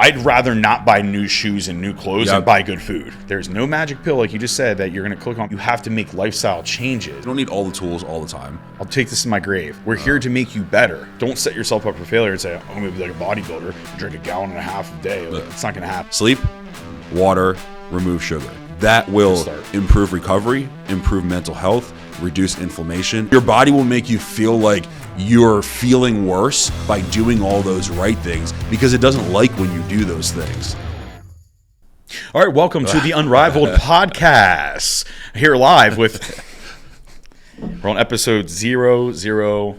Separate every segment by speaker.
Speaker 1: I'd rather not buy new shoes and new clothes and buy good food. There's no magic pill, like you just said, that you're going to click on. You have to make lifestyle changes.
Speaker 2: You don't need all the tools all the time.
Speaker 1: I'll take this in my grave. We're here to make you better. Don't set yourself up for failure and say, I'm going to be like a bodybuilder, drink a gallon and a half a day. Like, it's not going to happen.
Speaker 2: Sleep, water, remove sugar. That will improve recovery, improve mental health, reduce inflammation. Your body will make you feel like you're feeling worse by doing all those right things because it doesn't like when you do those things.
Speaker 1: All right, welcome to the Unrivaled Podcast. Here live with, we're on episode 004.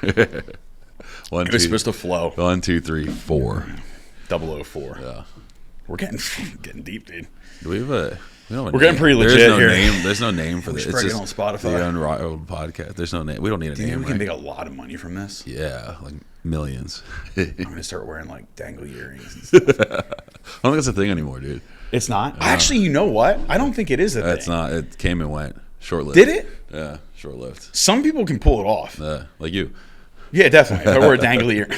Speaker 2: It
Speaker 1: was supposed to flow.
Speaker 2: 1, 2, 3, 4.
Speaker 1: 004.
Speaker 2: Yeah.
Speaker 1: We're getting deep, dude.
Speaker 2: Do we have a...
Speaker 1: We're getting pretty legit here.
Speaker 2: There's no name for this.
Speaker 1: It's just on Spotify.
Speaker 2: The Unrivaled Podcast. There's no name. We don't need a name.
Speaker 1: We can make a lot of money from this.
Speaker 2: Yeah, like millions.
Speaker 1: I'm gonna start wearing like dangly earrings and stuff.
Speaker 2: I don't think that's a thing anymore, dude.
Speaker 1: It's not. Actually, you know what? I don't think it is a thing.
Speaker 2: It's not. It came and went. Short-lived.
Speaker 1: Did it?
Speaker 2: Yeah, short-lived.
Speaker 1: Some people can pull it off.
Speaker 2: Like you.
Speaker 1: Yeah, definitely. If I wear a dangly ear.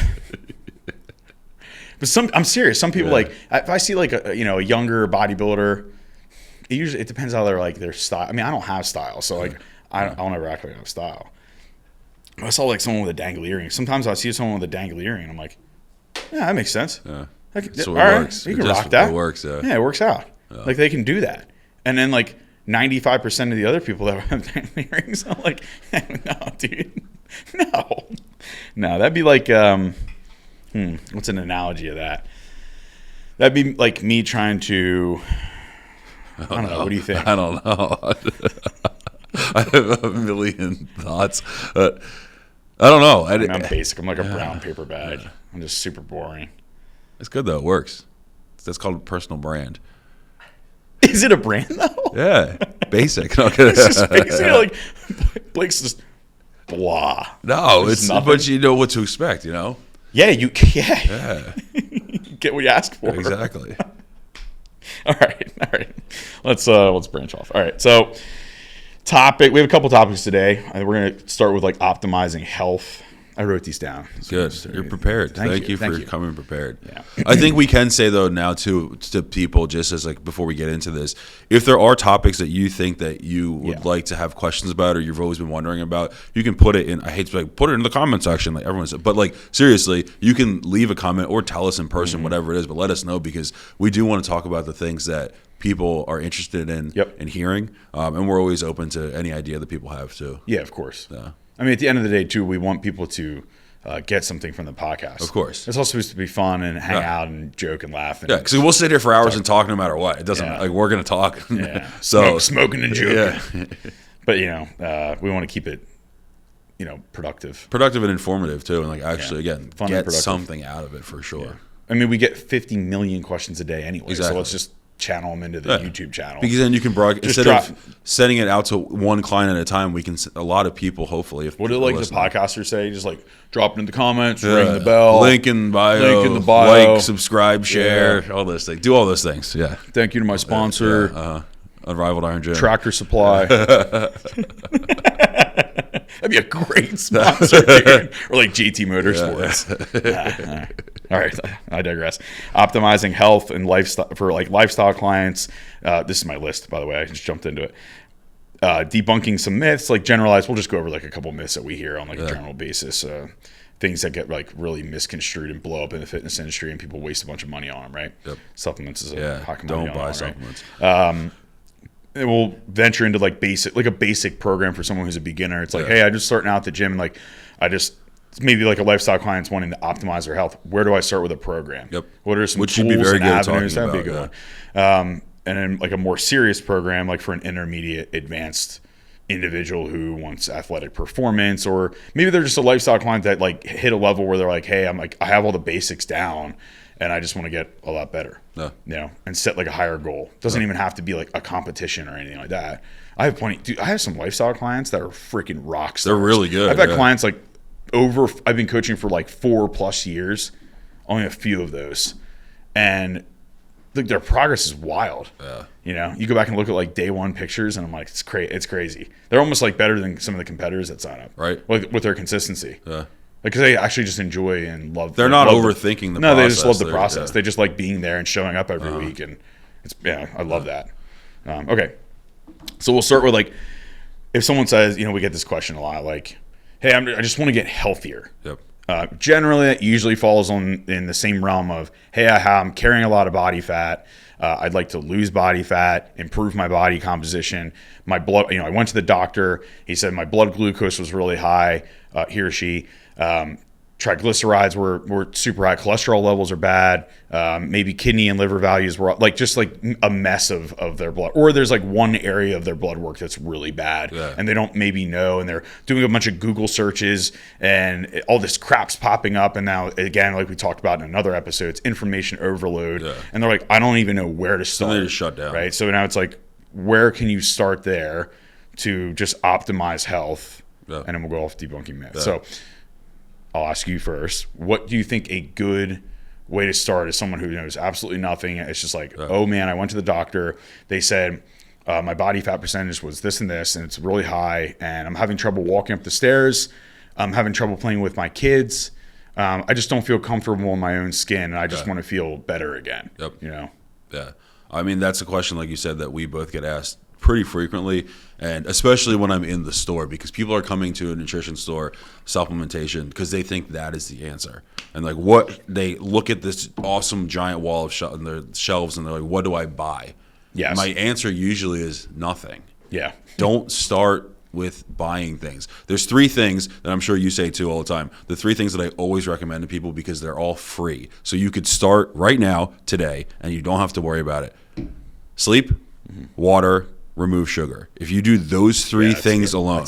Speaker 1: But I'm serious. Some people like if I see like a younger bodybuilder. It depends how they're like their style. I mean, I don't have style, so like I'll never act like I have style. I saw like someone with a dangly earring. Sometimes I see someone with a dangly earring, and I'm like, yeah, that makes sense.
Speaker 2: Yeah,
Speaker 1: so it works. You can rock that.
Speaker 2: It works.
Speaker 1: Yeah, it works out. Yeah. Like they can do that. And then like 95% of the other people that have dangly earrings, I'm like, no, dude, no. That'd be like, what's an analogy of that? That'd be like me trying to. I don't know. What do you think?
Speaker 2: I don't know. I have a million thoughts. I don't know.
Speaker 1: I'm basic. I'm like a brown paper bag. Yeah. I'm just super boring.
Speaker 2: It's good, though. It works. That's called a personal brand.
Speaker 1: Is it a brand, though?
Speaker 2: Yeah. Basic.
Speaker 1: It's just basic. Like, Blake's just blah.
Speaker 2: No, but you know what to expect, you know?
Speaker 1: Yeah, you get what you ask for.
Speaker 2: Exactly.
Speaker 1: All right. Let's branch off. All right. So, we have a couple topics today. We're going to start with like optimizing health. I wrote these down.
Speaker 2: Good. You're prepared. Thank you for coming prepared.
Speaker 1: Yeah.
Speaker 2: I think we can say though now to people, just as like before we get into this, if there are topics that you think that you would like to have questions about or you've always been wondering about, you can put it in. I hate to put it in the comment section like everyone said, but like seriously, you can leave a comment or tell us in person whatever it is, but let us know because we do want to talk about the things that people are interested in and hearing, and we're always open to any idea that people have too.
Speaker 1: Yeah, of course.
Speaker 2: Yeah.
Speaker 1: I mean, at the end of the day, too, we want people to get something from the podcast.
Speaker 2: Of course.
Speaker 1: It's also supposed to be fun and hang out and joke and laugh. And
Speaker 2: because we'll sit here for hours and talk no matter what. It doesn't like we're going to talk.
Speaker 1: Yeah.
Speaker 2: So
Speaker 1: smoking and joking. Yeah. But we want to keep it, productive
Speaker 2: and informative too, and like actually again
Speaker 1: fun
Speaker 2: get something out of it for sure.
Speaker 1: Yeah. I mean, we get 50 million questions a day anyway,
Speaker 2: exactly.
Speaker 1: So let's just channel them into the YouTube channel.
Speaker 2: Because then you can instead of sending it out to one client at a time, we can a lot of people hopefully. If
Speaker 1: what do like the podcasters say? Just like drop it in the comments, ring the bell,
Speaker 2: link in bio, like, subscribe, share, all those things. Do all those things. Yeah.
Speaker 1: Thank you to my sponsor,
Speaker 2: Unrivaled Iron Gym,
Speaker 1: Tractor Supply. That'd be a great sponsor, dude. Or like GT Motorsports. Yeah. All right, I digress. Optimizing health and lifestyle for like lifestyle clients. This is my list, by the way. I just jumped into it. Debunking some myths, like generalized. We'll just go over like a couple myths that we hear on like a general basis. Things that get like really misconstrued and blow up in the fitness industry, and people waste a bunch of money on them. Right?
Speaker 2: Yep.
Speaker 1: Supplements is a hot commodity.
Speaker 2: Don't buy supplements.
Speaker 1: Right? And we'll venture into like a basic program for someone who's a beginner. It's like, hey, I'm just starting out at the gym, and like maybe like a lifestyle client's wanting to optimize their health. Where do I start with a program?
Speaker 2: Yep.
Speaker 1: What are some tools and avenues? That'd be a good one. And then like a more serious program, like for an intermediate, advanced individual who wants athletic performance, or maybe they're just a lifestyle client that like hit a level where they're like, hey, I have all the basics down, and I just want to get a lot better. And set like a higher goal. Doesn't even have to be like a competition or anything like that. I have some lifestyle clients that are freaking rock stars.
Speaker 2: They're really good.
Speaker 1: I've had clients like I've been coaching for like 4+ years, only a few of those, and their progress is wild. You go back and look at like day one pictures, and I'm like, it's crazy. They're almost like better than some of the competitors that sign up,
Speaker 2: right?
Speaker 1: With their consistency. Because they actually just enjoy and love.
Speaker 2: They're not overthinking the process.
Speaker 1: No, they just love the process. Yeah. They just like being there and showing up every week, and I love that. Okay, so we'll start with like, if someone says, we get this question a lot, like, hey, I just want to get healthier.
Speaker 2: Yep.
Speaker 1: Generally, it usually falls in the same realm of, hey, I'm carrying a lot of body fat. I'd like to lose body fat, improve my body composition. My blood, I went to the doctor. He said my blood glucose was really high. He or she. Triglycerides were super high. Cholesterol levels are bad. Maybe kidney and liver values were like a mess of their blood. Or there's like one area of their blood work that's really bad, and they don't maybe know, and they're doing a bunch of Google searches, and all this crap's popping up. And now, again, like we talked about in another episode, it's information overload. Yeah. And they're like, I don't even know where to start.
Speaker 2: And they just shut down.
Speaker 1: Right? So now it's like, where can you start there to just optimize health? Yeah. And then we'll go off debunking myths. Yeah. So I'll ask you first. What do you think a good way to start is someone who knows absolutely nothing? It's just like, oh man, I went to the doctor. They said my body fat percentage was this and this, and it's really high, and I'm having trouble walking up the stairs. I'm having trouble playing with my kids. I just don't feel comfortable in my own skin, and I just want to feel better again.
Speaker 2: Yep. Yeah. I mean, that's a question, like you said, that we both get asked pretty frequently, and especially when I'm in the store, because people are coming to a nutrition store, supplementation, because they think that is the answer. And like, they look at this awesome giant wall of in their shelves, and they're like, what do I buy?
Speaker 1: Yes.
Speaker 2: My answer usually is nothing.
Speaker 1: Yeah.
Speaker 2: Don't start with buying things. There's 3 things that I'm sure you say too all the time. The 3 things that I always recommend to people, because they're all free. So you could start right now, today, and you don't have to worry about it. Sleep, water, remove sugar. If you do those 3 things alone,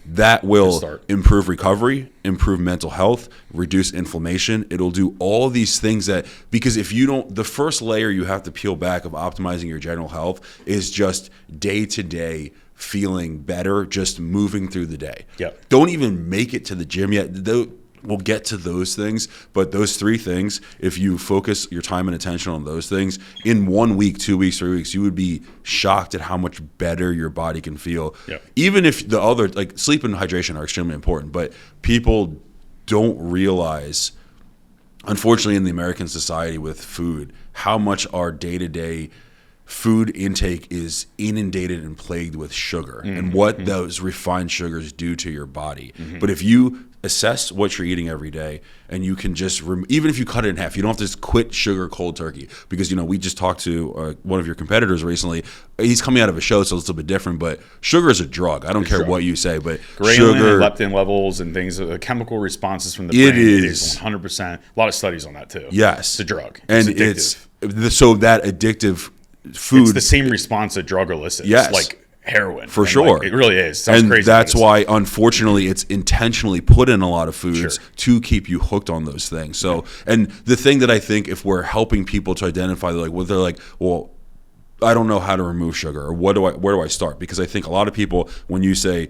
Speaker 2: that will improve recovery, improve mental health, reduce inflammation. It'll do all these things because if you don't, the first layer you have to peel back of optimizing your general health is just day-to-day feeling better, just moving through the day.
Speaker 1: Yep.
Speaker 2: Don't even make it to the gym yet. We'll get to those things, but those 3 things, if you focus your time and attention on those things, in 1 week, 2 weeks, 3 weeks, you would be shocked at how much better your body can feel.
Speaker 1: Yep.
Speaker 2: Even if the other, like sleep and hydration are extremely important, but people don't realize, unfortunately in the American society with food, how much our day-to-day food intake is inundated and plagued with sugar and what those refined sugars do to your body. But if you assess what you're eating every day, and you can just even if you cut it in half, you don't have to just quit sugar cold turkey, because we just talked to one of your competitors recently. He's coming out of a show, so it's a little bit different, but sugar is a drug. I don't care what you say, but sugar,
Speaker 1: and leptin levels and things, chemical responses from the brain, it is 100%. A lot of studies on that too.
Speaker 2: Yes,
Speaker 1: it's a drug,
Speaker 2: and it's so that addictive food,
Speaker 1: it's the same response a drug elicits.
Speaker 2: Yes,
Speaker 1: like heroin,
Speaker 2: for sure.
Speaker 1: It really is. Sounds
Speaker 2: and
Speaker 1: crazy,
Speaker 2: that's why, unfortunately, it's intentionally put in a lot of foods to keep you hooked on those things. So, and the thing that I think, if we're helping people to identify, they're like, well, I don't know how to remove sugar, or where do I start? Because I think a lot of people, when you say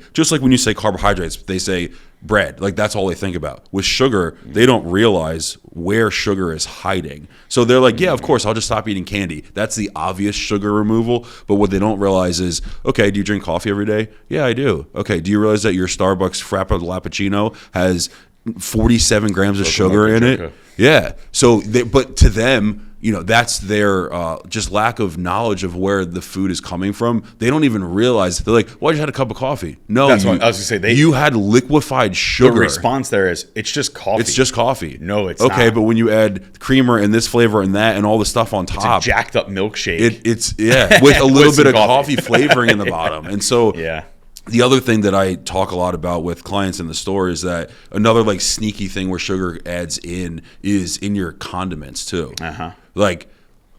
Speaker 2: carbohydrates, they say bread. Like, that's all they think about. With sugar, they don't realize where sugar is hiding. So they're like, yeah, of course, I'll just stop eating candy. That's the obvious sugar removal. But what they don't realize is, okay, do you drink coffee every day? Yeah, I do. Okay, do you realize that your Starbucks Frappuccino has 47 grams of sugar in it? Yeah. So, but to them, that's their just lack of knowledge of where the food is coming from. They don't even realize. They're like, "Why did you had a cup of coffee?" No,
Speaker 1: that's what I was going to say.
Speaker 2: You had liquefied sugar.
Speaker 1: The response there is, it's just coffee.
Speaker 2: It's just coffee.
Speaker 1: No, it's
Speaker 2: okay,
Speaker 1: not.
Speaker 2: but when you add creamer and this flavor and that and all the stuff on top,
Speaker 1: it's a jacked up milkshake.
Speaker 2: It's with a little bit of coffee flavoring in the bottom, and so The other thing that I talk a lot about with clients in the store is that another like sneaky thing where sugar adds in is in your condiments too. Like,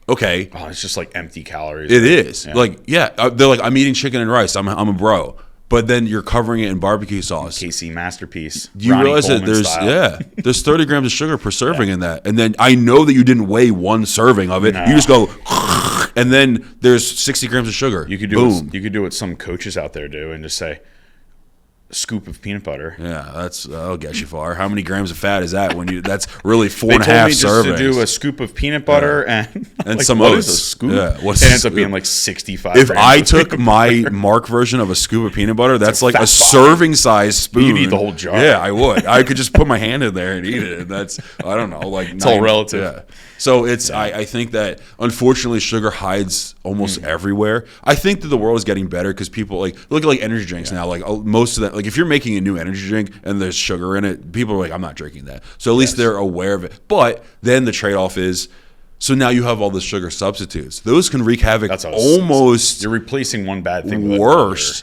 Speaker 2: okay,
Speaker 1: it's just like empty calories.
Speaker 2: It is. They're like, I'm eating chicken and rice. I'm a bro. But then you're covering it in barbecue sauce.
Speaker 1: KC Masterpiece.
Speaker 2: Do you realize that there's 30 grams of sugar per serving in that? And then I know that you didn't weigh one serving of it. No. You just go, and then there's 60 grams of sugar.
Speaker 1: You could do what some coaches out there do and just say, scoop of peanut butter.
Speaker 2: Yeah, that'll get you far. How many grams of fat is that? That's really 4.5 servings.
Speaker 1: They told me just to do a scoop of peanut butter and like,
Speaker 2: some
Speaker 1: what
Speaker 2: oats.
Speaker 1: Is a scoop?
Speaker 2: Yeah,
Speaker 1: it ends up being like 65.
Speaker 2: If I took my Mark version of a scoop of peanut butter, that's like a serving size spoon.
Speaker 1: You'd eat the whole jar.
Speaker 2: Yeah, I would. I could just put my hand in there and eat it. And that's, I don't know, like
Speaker 1: it's all relative.
Speaker 2: Yeah. So I think that unfortunately sugar hides almost everywhere. I think that the world is getting better because people look at energy drinks now. Like most of that, like if you're making a new energy drink and there's sugar in it, people are like, I'm not drinking that. So at least they're aware of it. But then the trade-off is, so now you have all the sugar substitutes. Those can wreak havoc. That's almost.
Speaker 1: You're replacing one bad thing
Speaker 2: worse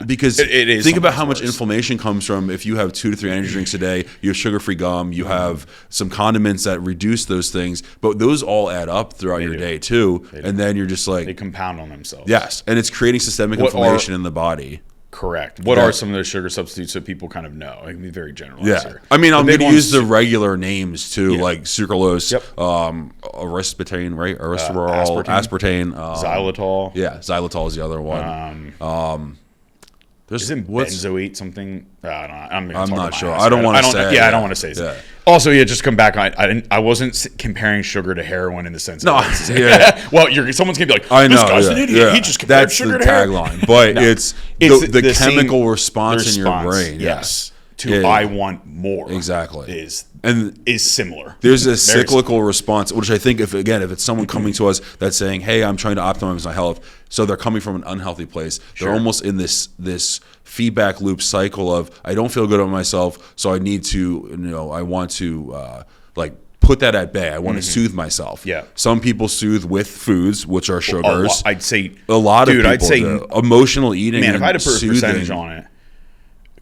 Speaker 2: because
Speaker 1: it is
Speaker 2: think about how much inflammation comes from if you have 2 to 3 energy drinks a day. You have sugar-free gum. You have some condiments that reduce those things, but those all add up throughout your day too. And then you're just like
Speaker 1: they compound on themselves.
Speaker 2: Yes, and it's creating systemic inflammation in the body.
Speaker 1: Correct. What are some of those sugar substitutes that people kind of know? I can be very generalized here.
Speaker 2: I mean, I'm going to use the regular names too, like sucralose, aristotane, right? Aspartame,
Speaker 1: xylitol.
Speaker 2: Yeah, xylitol is the other one.
Speaker 1: Isn't benzoate something? I'm
Speaker 2: not sure. I don't want to say.
Speaker 1: I don't want to say. Yeah. Also, just come back. I wasn't comparing sugar to heroin in the sense.
Speaker 2: No,
Speaker 1: well, someone's gonna be like,
Speaker 2: I know,
Speaker 1: this guy's an idiot.
Speaker 2: Yeah.
Speaker 1: He just compared sugar to heroin.
Speaker 2: That's the tagline, but it's the chemical response in your brain.
Speaker 1: Yes. I want more.
Speaker 2: Exactly.
Speaker 1: Is similar.
Speaker 2: There's a cyclical response, which I think if it's someone coming to us that's saying, hey, I'm trying to optimize my health, so they're coming from an unhealthy place. They're almost in this feedback loop cycle of, I don't feel good about myself, so I need to, I want to put that at bay. I want to soothe myself.
Speaker 1: Yeah.
Speaker 2: Some people soothe with foods, which are sugars.
Speaker 1: I'd say
Speaker 2: a lot of people do. Emotional eating.
Speaker 1: Man, if I had to put a percentage on it,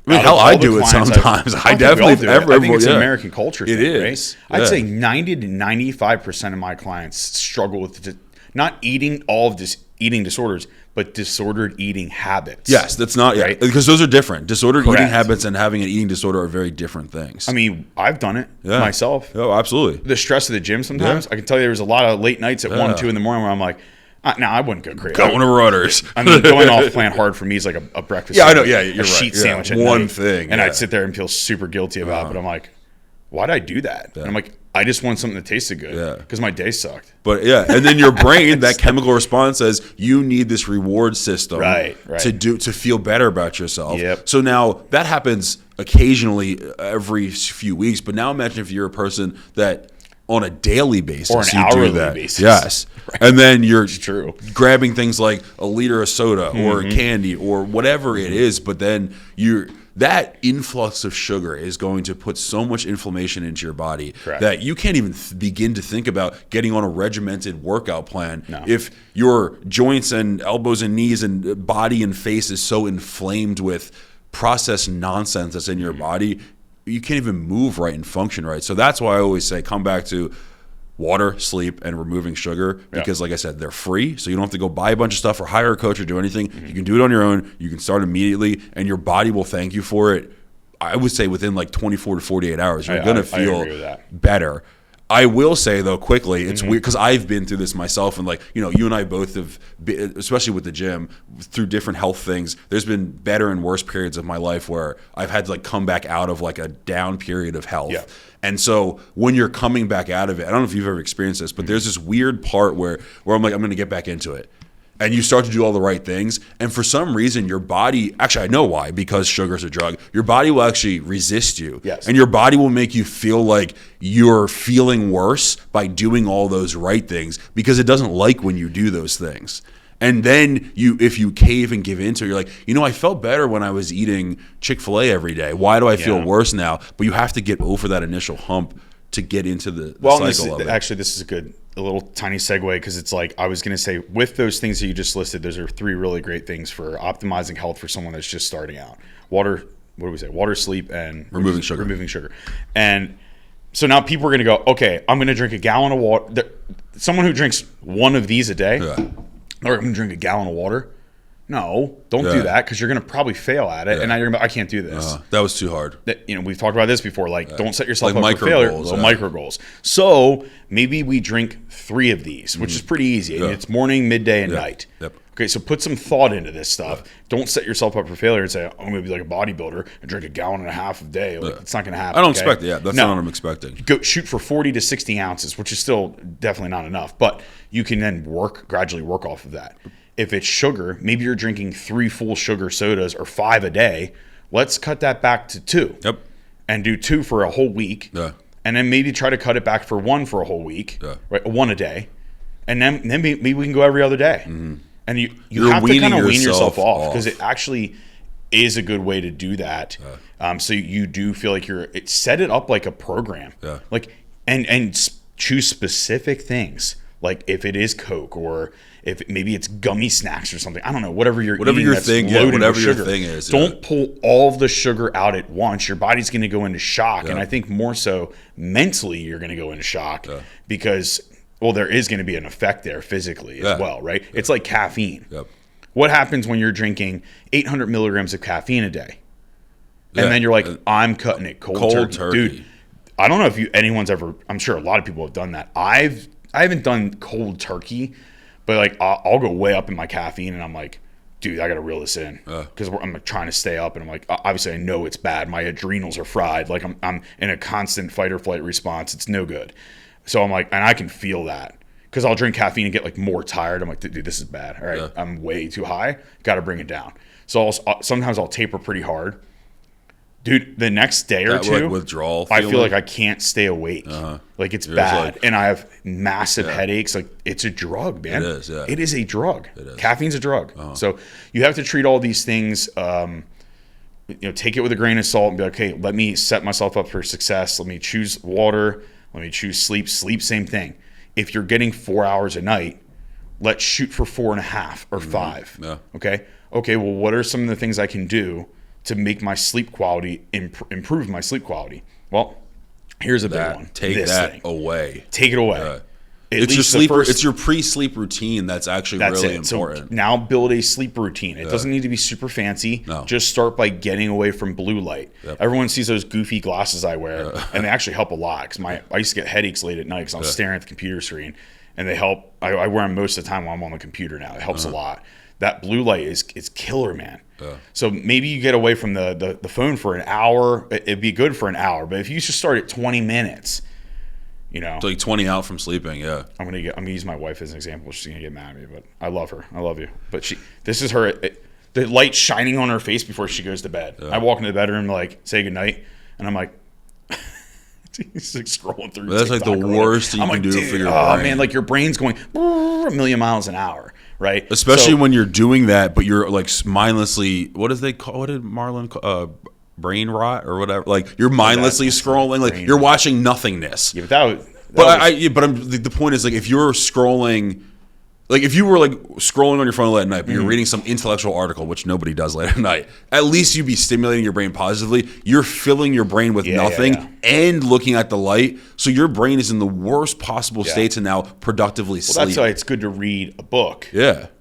Speaker 2: I mean, hell, I do it sometimes. I definitely do. I
Speaker 1: think it's an American culture thing.
Speaker 2: It is.
Speaker 1: Right? I'd say 90 to 95% of my clients struggle with not eating all of this eating disorders, but disordered eating habits.
Speaker 2: Yes, that's not right, because those are different. Disordered eating habits and having an eating disorder are very different things.
Speaker 1: I mean, I've done it myself.
Speaker 2: Oh, absolutely.
Speaker 1: The stress of the gym sometimes. I can tell you there was a lot of late nights at 1, 2 in the morning where I'm like, no, I wouldn't go crazy.
Speaker 2: Going to Rudders.
Speaker 1: I mean, going off plan hard for me is like a breakfast.
Speaker 2: Yeah, I know. Yeah, you're
Speaker 1: a sheet sandwich at
Speaker 2: one
Speaker 1: night,
Speaker 2: thing.
Speaker 1: And I'd sit there and feel super guilty about it. But I'm like, why'd I do that? And I'm like, I just want something that tasted good because my day sucked.
Speaker 2: But and then your brain, that chemical response says you need this reward system to feel better about yourself.
Speaker 1: Yep.
Speaker 2: So now that happens occasionally every few weeks. But now imagine if you're a person that on a daily basis
Speaker 1: or an hourly basis.
Speaker 2: Yes. Right. And then you're grabbing things like a liter of soda or candy or whatever it is, but then that influx of sugar is going to put so much inflammation into your body that you can't even begin to think about getting on a regimented workout plan if your joints and elbows and knees and body and face is so inflamed with processed nonsense that's in your body. You can't even move right and function right. So that's why I always say come back to water, sleep, and removing sugar because, like I said, they're free. So you don't have to go buy a bunch of stuff or hire a coach or do anything. You can do it on your own. You can start immediately, and your body will thank you for it. I would say within like 24 to 48 hours, you're going to feel better. I will say, though, quickly, it's weird because I've been through this myself. And you and I both have been, especially with the gym, through different health things. There's been better and worse periods of my life where I've had to come back out of a down period of health. Yeah. And so when you're coming back out of it, I don't know if you've ever experienced this, but there's this weird part where I'm like, I'm going to get back into it. And you start to do all the right things. And for some reason, your body, actually, I know why, because sugar's a drug, your body will actually resist you.
Speaker 1: Yes.
Speaker 2: And your body will make you feel like you're feeling worse by doing all those right things because it doesn't like when you do those things. And then if you cave and give into it, you're like, I felt better when I was eating Chick-fil-A every day. Why do I feel worse now? But you have to get over that initial hump to get into the cycle of it.
Speaker 1: Actually, this is a little tiny segue because it's like I was going to say with those things that you just listed, those are 3 really great things for optimizing health for someone that's just starting out. Water, what do we say? Water, sleep, and
Speaker 2: removing sugar.
Speaker 1: And so now people are going to go, okay, I'm going to drink a gallon of water. Someone who drinks one of these a day, or I'm going to drink a gallon of water. No, don't do that because you're going to probably fail at it. And now you're going to I can't do this.
Speaker 2: That was too hard.
Speaker 1: We've talked about this before. Don't set yourself up for failure. Micro goals. So maybe we drink 3 of these, which is pretty easy. It's morning, midday, and night.
Speaker 2: Yep.
Speaker 1: Okay, so put some thought into this stuff. Don't set yourself up for failure and say, I'm going to be like a bodybuilder and drink 1.5 gallons a day. Like, it's not going to happen.
Speaker 2: I don't expect it. Yeah, that's not what I'm expecting.
Speaker 1: Go shoot for 40 to 60 ounces, which is still definitely not enough. But you can then gradually work off of that. If it's sugar, maybe you're drinking 3 full sugar sodas or 5 a day. Let's cut that back to 2.
Speaker 2: Yep.
Speaker 1: And do 2 for a whole week.
Speaker 2: Yeah.
Speaker 1: And then maybe try to cut it back for 1 for a whole week. Yeah. Right, 1 a day. And then maybe we can go every other day. Mm-hmm. And you have to kind of wean yourself off because it actually is a good way to do that. Yeah. So you do feel like set it up like a program. Yeah. Like and choose specific things. Like if it is Coke or if maybe it's gummy snacks or something. I don't know. Whatever your thing is. Don't pull all of the sugar out at once. Your body's going to go into shock. Yeah. And I think more so mentally you're going to go into shock because there is going to be an effect there physically as well, right? Yeah. It's like caffeine. Yep. What happens when you're drinking 800 milligrams of caffeine a day? And then you're like, I'm cutting it cold turkey. Dude, I don't know if anyone's ever, I'm sure a lot of people have done that. I haven't done cold turkey, but like I'll go way up in my caffeine and I'm like, dude, I got to reel this in because I'm trying to stay up and I'm like, obviously I know it's bad. My adrenals are fried. Like I'm in a constant fight or flight response. It's no good. So I'm like, and I can feel that because I'll drink caffeine and get like more tired. I'm like, dude, this is bad. All right, I'm way too high. Got to bring it down. So sometimes I'll taper pretty hard. Dude, the next day or two,
Speaker 2: like withdrawal
Speaker 1: I feel like I can't stay awake. Like it's bad. And I have massive headaches. Like it's a drug, man. It is, yeah. It is a drug. It is. Caffeine's a drug. So you have to treat all these things, take it with a grain of salt and be like, okay, let me set myself up for success. Let me choose water. Let me choose sleep. Sleep, same thing. If you're getting 4 hours a night, let's shoot for 4.5 or 5. Yeah. Okay. Well, what are some of the things I can do to make my sleep quality improve my sleep quality? Well, here's a big one.
Speaker 2: Take that away.
Speaker 1: Take it away.
Speaker 2: It's your sleep. It's your pre-sleep routine that's actually really important.
Speaker 1: So now build a sleep routine. It doesn't need to be super fancy. No. Just start by getting away from blue light. Yep. Everyone sees those goofy glasses I wear, and they actually help a lot. Because I used to get headaches late at night because I'm staring at the computer screen, and they help. I wear them most of the time while I'm on the computer now. It helps a lot. That blue light is killer, man. So maybe you get away from the phone for an hour. It'd be good for an hour, but if you just start at 20 minutes.
Speaker 2: It's like 20 out from sleeping. Yeah,
Speaker 1: I'm gonna use my wife as an example. She's gonna get mad at me, but I love her. I love you. But this is her. The light shining on her face before she goes to bed. Yeah. I walk into the bedroom like say goodnight, and I'm like, he's like scrolling through.
Speaker 2: But that's like the worst you can do for your brain.
Speaker 1: Oh man, like your brain's going a million miles an hour, right?
Speaker 2: Especially when you're doing that, but you're like mindlessly. What did Marlon call? Brain rot or whatever, like you're mindlessly scrolling, like you're watching nothingness.
Speaker 1: Yeah,
Speaker 2: the point is like if you're scrolling, like if you were like scrolling on your phone late at night, but you're reading some intellectual article, which nobody does late at night, at least you'd be stimulating your brain positively. You're filling your brain with nothing and looking at the light, so your brain is in the worst possible state to now productively sleep.
Speaker 1: That's why it's good to read a book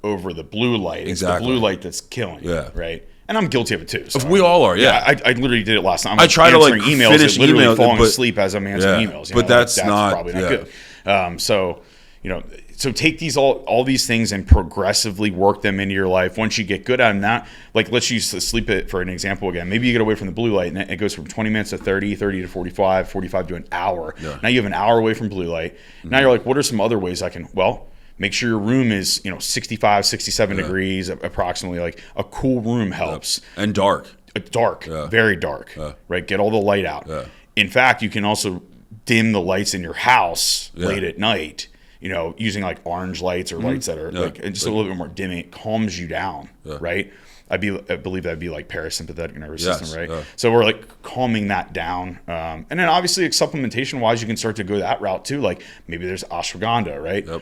Speaker 1: over the blue light. It's the blue light that's killing you, right? And I'm guilty of it too. So
Speaker 2: we all are,
Speaker 1: I literally did it last night.
Speaker 2: I try to like finish
Speaker 1: literally
Speaker 2: emails,
Speaker 1: falling asleep as I'm answering emails.
Speaker 2: But that's
Speaker 1: probably not good. So take all these things and progressively work them into your life. Once you get good at them, like let's use the sleep it for an example again. Maybe you get away from the blue light and it goes from 20 minutes to 30 to 45, 45 to an hour. Yeah. Now you have an hour away from blue light. Now you're like, what are some other ways I can? Well, make sure your room is 65, 67 degrees approximately. Like a cool room helps.
Speaker 2: And dark.
Speaker 1: Very dark. Right? Get all the light out. In fact, you can also dim the lights in your house late at night. Using like orange lights or lights that are like just a little bit more dimming. It calms you down, right? I believe that'd be like parasympathetic nervous system, right? Yeah. So we're like calming that down. And then obviously like, supplementation wise, you can start to go that route too. Like maybe there's ashwagandha, right? Yep.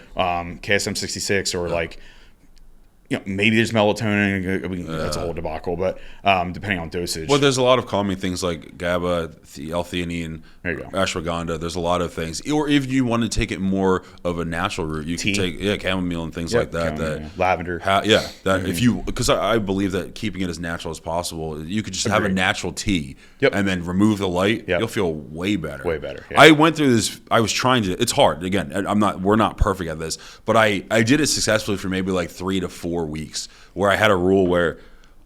Speaker 1: KSM 66 or like, maybe there's melatonin. That's a whole debacle, but depending on dosage.
Speaker 2: Well, there's a lot of calming things like GABA, L-theanine, ashwagandha. There's a lot of things. Or if you want to take it more of a natural route, you can take chamomile and things like that.
Speaker 1: Lavender.
Speaker 2: If you because I believe that keeping it as natural as possible, you could just have a natural tea and then remove the light. You'll feel way better.
Speaker 1: Way better. Yeah.
Speaker 2: I went through this. I was trying to. It's hard. Again, we're not perfect at this, but I did it successfully for maybe like 3 to 4 4 weeks where I had a rule where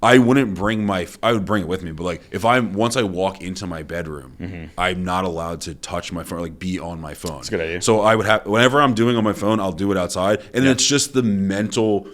Speaker 2: I wouldn't bring I would bring it with me, but like once I walk into my bedroom, I'm not allowed to touch my phone, like be on my phone.
Speaker 1: That's a good idea.
Speaker 2: So I would have, whenever I'm doing on my phone, I'll do it outside. And it's just the mental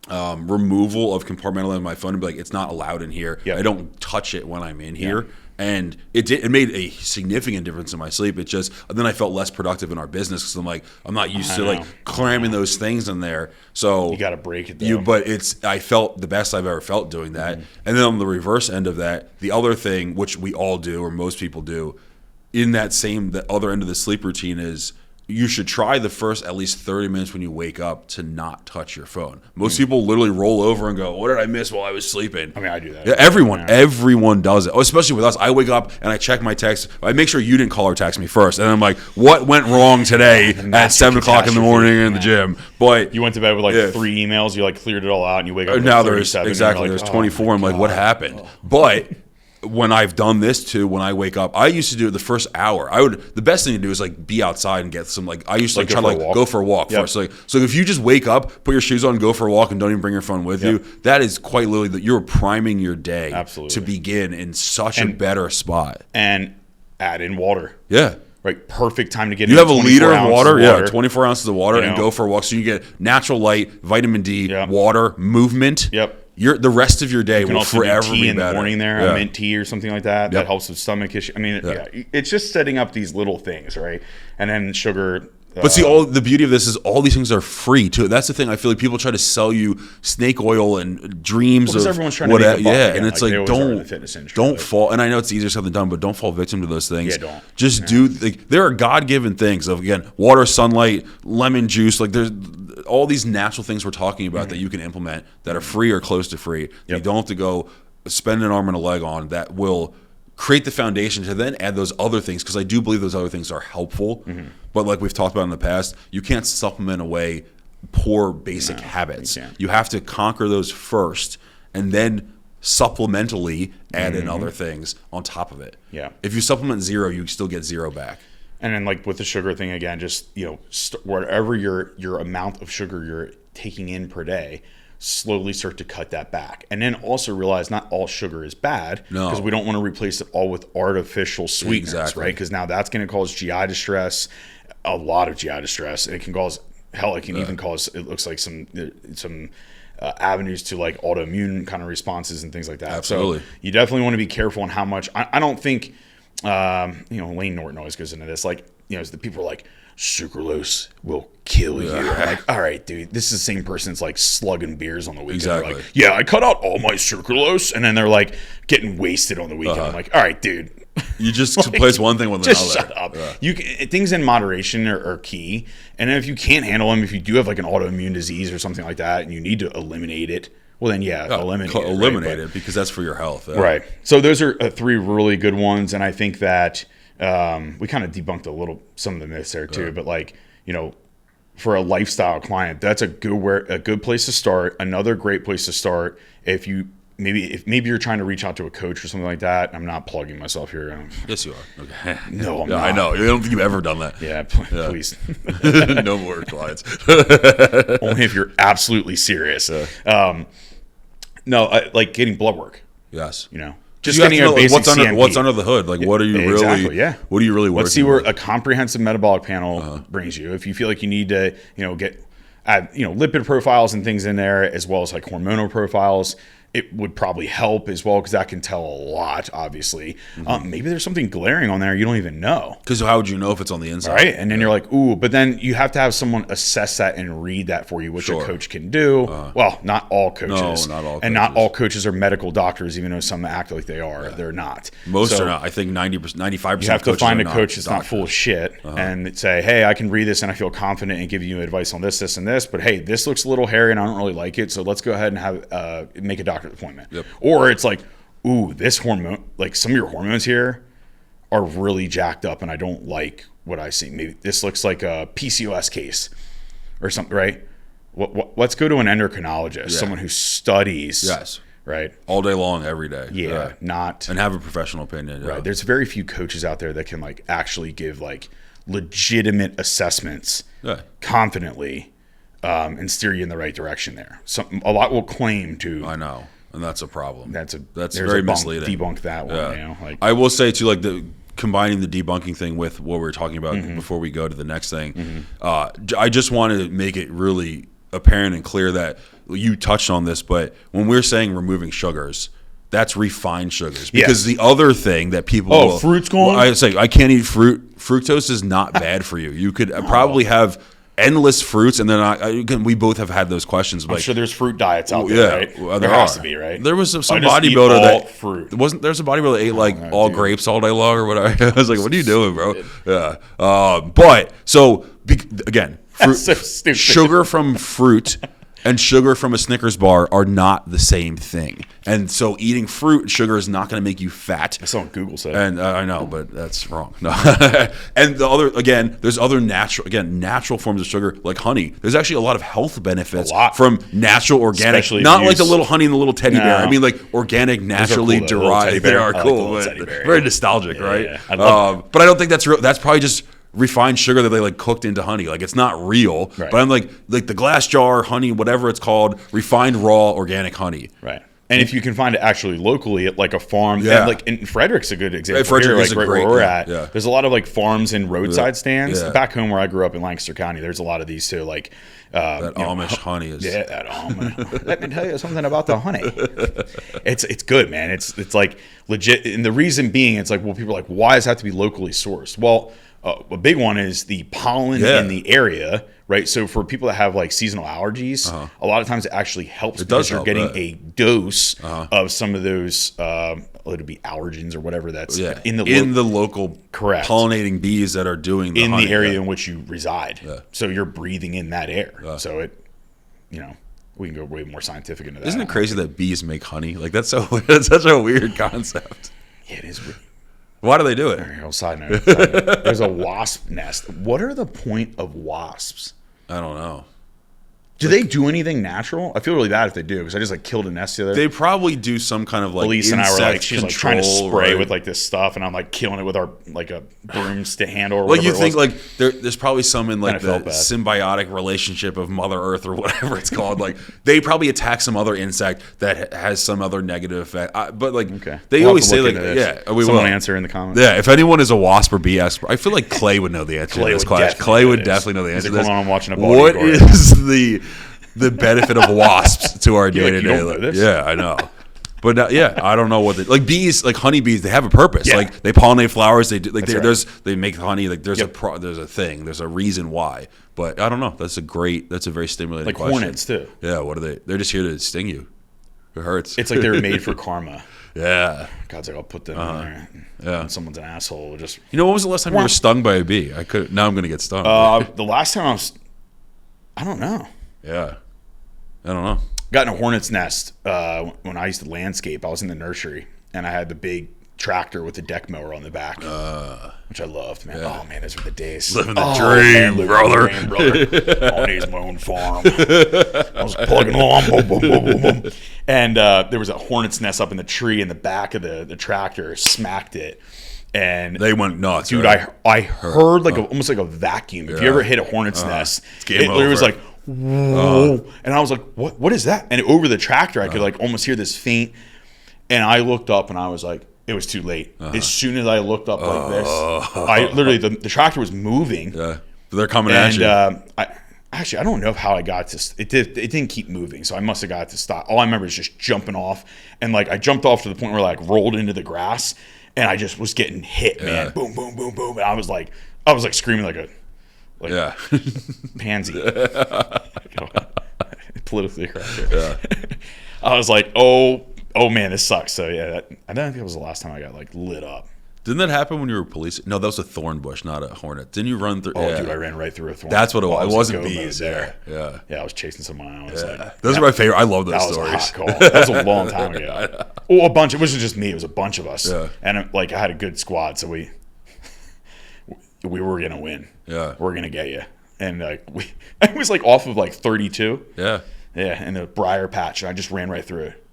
Speaker 2: removal of compartmentalizing my phone and be like, it's not allowed in here. I don't touch it when I'm in here. And it made a significant difference in my sleep. It just, then I felt less productive in our business because I'm like, I'm not used to like cramming those things in there. So
Speaker 1: you got to break it though.
Speaker 2: But I felt the best I've ever felt doing that. And then on the reverse end of that, the other thing, which we all do or most people do, in the other end of the sleep routine is you should try the first at least 30 minutes when you wake up to not touch your phone. Most people literally roll over and go, what did I miss while I was sleeping?
Speaker 1: I mean, I do that.
Speaker 2: Yeah, everyone does it. Oh, especially with us. I wake up and I check my text. I make sure you didn't call or text me first. And I'm like, what went wrong today at 7 o'clock in the morning in the gym? But
Speaker 1: you went to bed with like 3 emails. You like cleared it all out and you wake up
Speaker 2: now
Speaker 1: with 37.
Speaker 2: There's 24. I'm like, what happened? But when I've done this too, when I wake up, I used to do it the first hour. The best thing to do is like be outside and get some, like, I used to like try to like go for a walk first. So if you just wake up, put your shoes on, go for a walk and don't even bring your phone with you, that is quite literally that you're priming your day to begin in such a better spot.
Speaker 1: And add in water.
Speaker 2: Yeah.
Speaker 1: Right, perfect time to get.
Speaker 2: You have a liter of water, 24 ounces of water, and go for a walk. So you get natural light, vitamin D, water, movement. The rest of your day will forever be better. In the morning there, a mint tea or something like that. That helps with stomach issues. I mean, it's just setting up these little things, right? And then sugar. But see, all the beauty of this is all these things are free too. That's the thing. I feel like people try to sell you snake oil and dreams of
Speaker 1: everyone's trying to make a buck again.
Speaker 2: And it's like don't fall. And I know it's easier said than done, but don't fall victim to those things.
Speaker 1: Don't.
Speaker 2: Just do. Like, there are God-given things of, again, water, sunlight, lemon juice. Like, there's all these natural things we're talking about that you can implement that are free or close to free. You don't have to go spend an arm and a leg on that will create the foundation to then add those other things, because I do believe those other things are helpful. But like we've talked about in the past, you can't supplement away poor basic habits. You have to conquer those first and then supplementally add in other things on top of it. If you supplement 0, you still get 0 back.
Speaker 1: And then like with the sugar thing again, just whatever your amount of sugar you're taking in per day, slowly start to cut that back. And then also realize not all sugar is bad, because we don't want to replace it all with artificial sweeteners, right? Because now that's going to cause GI distress, a lot of GI distress. And it can cause, it can even cause, it looks like some avenues to like autoimmune kind of responses and things like that.
Speaker 2: Absolutely.
Speaker 1: So you definitely want to be careful on how much. I don't think, Lane Norton always goes into this, like, the people are like, sucralose will kill you. I'm like, all right, dude, this is the same person that's like slugging beers on the weekend.
Speaker 2: Exactly.
Speaker 1: Like, yeah, I cut out all my sucralose, and then they're like getting wasted on the weekend. I'm like, all right, dude.
Speaker 2: You just replace one thing with another.
Speaker 1: Just shut up. Things in moderation are key. And if you can't handle them, if you do have like an autoimmune disease or something like that, and you need to eliminate it, well then eliminate it,
Speaker 2: because that's for your health.
Speaker 1: Right. So those are 3 really good ones, and I think that we kind of debunked some of the myths there too. But like, for a lifestyle client, that's a good place to start. Another great place to start if maybe you're trying to reach out to a coach or something like that. I'm not plugging myself here.
Speaker 2: Yes, you are. Okay.
Speaker 1: No, I'm not.
Speaker 2: I know. I don't think you've ever done that.
Speaker 1: Yeah, please.
Speaker 2: No more clients.
Speaker 1: Only if you're absolutely serious. Like getting blood work.
Speaker 2: Yes.
Speaker 1: Just getting a basic CMP.
Speaker 2: What's under the hood? Like, what are you really? What are you really working?
Speaker 1: Let's see where a comprehensive metabolic panel brings you. If you feel like you need to, add lipid profiles and things in there, as well as like hormonal profiles, it would probably help as well, because that can tell a lot, obviously. Maybe there's something glaring on there you don't even know.
Speaker 2: Because how would you know if it's on the inside?
Speaker 1: Right? And then you're like, ooh, but then you have to have someone assess that and read that for you, which a coach can do. Well, not all coaches.
Speaker 2: No, not all coaches.
Speaker 1: And not all coaches are medical doctors, even though some act like they are. They're not.
Speaker 2: Most are not. I think 90%, 95%
Speaker 1: you have to find a coach that's
Speaker 2: not
Speaker 1: not full of shit and say, hey, I can read this and I feel confident in giving you advice on this, this, and this. But hey, this looks a little hairy and I don't really like it. So let's go ahead and make a doctor's appointment. Or it's like, ooh, this hormone, like some of your hormones here are really jacked up and I don't like what I see. Maybe this looks like a PCOS case or something, right? Let's go to an endocrinologist, someone who studies, right?
Speaker 2: All day long, every day.
Speaker 1: And
Speaker 2: have a professional opinion.
Speaker 1: Right. There's very few coaches out there that can like actually give like legitimate assessments confidently and steer you in the right direction there. A lot will claim to.
Speaker 2: I know, and that's a problem.
Speaker 1: That's
Speaker 2: very misleading.
Speaker 1: Debunk that one.
Speaker 2: Yeah.
Speaker 1: You know, like,
Speaker 2: I will say too, like combining the debunking thing with what we were talking about before we go to the next thing. I just want to make it really apparent and clear that you touched on this, but when we're saying removing sugars, that's refined sugars, because the other thing that people
Speaker 1: fruit's gone.
Speaker 2: I say I can't eat fruit. Fructose is not bad for you. You could probably have endless fruits, and then again, we both have had those questions.
Speaker 1: I'm sure there's fruit diets out there, right?
Speaker 2: Well,
Speaker 1: there has to be, right?
Speaker 2: There was some bodybuilder that
Speaker 1: fruit.
Speaker 2: There's a bodybuilder that ate like all grapes all day long or whatever. I was like, what are you doing, bro? Yeah. But so again,
Speaker 1: so stupid.
Speaker 2: Sugar from fruit and sugar from a Snickers bar are not the same thing. And so eating fruit and sugar is not going to make you fat.
Speaker 1: That's what Google said.
Speaker 2: And I know, but that's wrong. No. And there's other natural forms of sugar like honey. There's actually a lot of health benefits from natural organic,
Speaker 1: especially
Speaker 2: not like the little honey and the little teddy bear. I mean like organic, naturally derived. They are cool. Very nostalgic, right?
Speaker 1: Yeah.
Speaker 2: But I don't think that's real. That's probably just refined sugar that they like cooked into honey. Like it's not real, right. But I'm like the glass jar honey, whatever it's called, refined raw organic honey.
Speaker 1: Right. And if you can find it actually locally at like a farm, and like in Frederick's a good example.
Speaker 2: Frederick
Speaker 1: here,
Speaker 2: is
Speaker 1: like
Speaker 2: great,
Speaker 1: where we're at.
Speaker 2: Yeah.
Speaker 1: There's a lot of like farms and roadside stands.
Speaker 2: Yeah.
Speaker 1: Back home where I grew up in Lancaster County, there's a lot of these too. Like
Speaker 2: that Amish honey is.
Speaker 1: Yeah, that Amish. Let me tell you something about the honey. It's good, man. It's like legit. And the reason being, it's like, well, people are like, why does it have to be locally sourced? Well, a big one is the pollen in the area, right? So for people that have like seasonal allergies, a lot of times it actually helps because you're getting a dose of some of those, it'd be allergens or whatever that's in the local
Speaker 2: pollinating bees that are doing the honey,
Speaker 1: the area in which you reside. Yeah. So you're breathing in that air. Yeah. So it, we can go way more scientific into that.
Speaker 2: Isn't it crazy that bees make honey? Like that's such a weird concept.
Speaker 1: Yeah, it is weird.
Speaker 2: Why do they do it?
Speaker 1: Side note. There's a wasp nest. What are the point of wasps?
Speaker 2: I don't know.
Speaker 1: Do they do anything natural? I feel really bad if they do, because I just like killed a nest the other day.
Speaker 2: They probably do some kind of like
Speaker 1: Elise and I were like, she's like trying to spray
Speaker 2: right?
Speaker 1: with like this stuff, and I'm like killing it with our like a broomstick handle or
Speaker 2: like
Speaker 1: whatever.
Speaker 2: You think like there's probably some in like the
Speaker 1: symbiotic
Speaker 2: relationship of Mother Earth or whatever it's called. Like they probably attack some other insect that has some other negative effect. But like they always say like
Speaker 1: someone answer in the comments.
Speaker 2: Yeah, if anyone is a wasp or bee expert, I feel like Clay would know the answer to this question. Clay would definitely know the answer to this.
Speaker 1: I'm watching a
Speaker 2: what is the benefit of wasps to our day-to-day life? Yeah, I know. But I don't know what like bees, like honeybees, they have a purpose. Yeah. Like they pollinate flowers. They do like they make honey. Like there's a thing. There's a reason why. But I don't know. That's a very stimulating
Speaker 1: like
Speaker 2: question.
Speaker 1: Hornets too.
Speaker 2: Yeah. What are they? They're just here to sting you. It hurts.
Speaker 1: It's like they're made for karma.
Speaker 2: Yeah.
Speaker 1: God's like, I'll put them in there. Yeah. And someone's an asshole. Just
Speaker 2: when was the last time you were stung by a bee? Now I'm gonna get stung.
Speaker 1: The last time I don't know.
Speaker 2: Yeah. I don't know.
Speaker 1: Got in a hornet's nest when I used to landscape. I was in the nursery, and I had the big tractor with the deck mower on the back, which I loved, man. Yeah. Oh, man, those were the days.
Speaker 2: Living the dream, brother.
Speaker 1: On my own farm. I was plugging along. Boom, boom, boom, boom, boom. And there was a hornet's nest up in the tree in the back of the tractor. Smacked it. And
Speaker 2: they went nuts.
Speaker 1: Dude, right? I heard like almost like a vacuum. If you ever hit a hornet's nest, it was like, whoa. And I was like, what is that? And over the tractor, I could like almost hear this faint. And I looked up and I was like, it was too late. As soon as I looked up like this, I literally, the tractor was moving.
Speaker 2: Yeah. They're coming at you.
Speaker 1: I don't know how I got to, it didn't keep moving. So I must have got to stop. All I remember is just jumping off. And like, I jumped off to the point where I like rolled into the grass and I just was getting hit, man. Boom, boom, boom, boom. And I was like screaming like a pansy. Politically correct. Yeah. I was like, oh man, this sucks. So yeah, I don't think it was the last time I got like lit up.
Speaker 2: Didn't that happen when you were police? No, that was a thorn bush, not a hornet. Didn't you run through?
Speaker 1: Oh, dude, I ran right through a thorn.
Speaker 2: That's what it was. It wasn't bees there.
Speaker 1: Yeah, I was chasing someone. I was like,
Speaker 2: those are my favorite. I love those stories.
Speaker 1: That was a hot call. That was a long time ago. Oh, a bunch. It wasn't just me. It was a bunch of us. Yeah. And like I had a good squad, so we were gonna win.
Speaker 2: Yeah,
Speaker 1: we're gonna get you. And like it was like off of like 32.
Speaker 2: Yeah,
Speaker 1: in the briar patch, and I just ran right through it.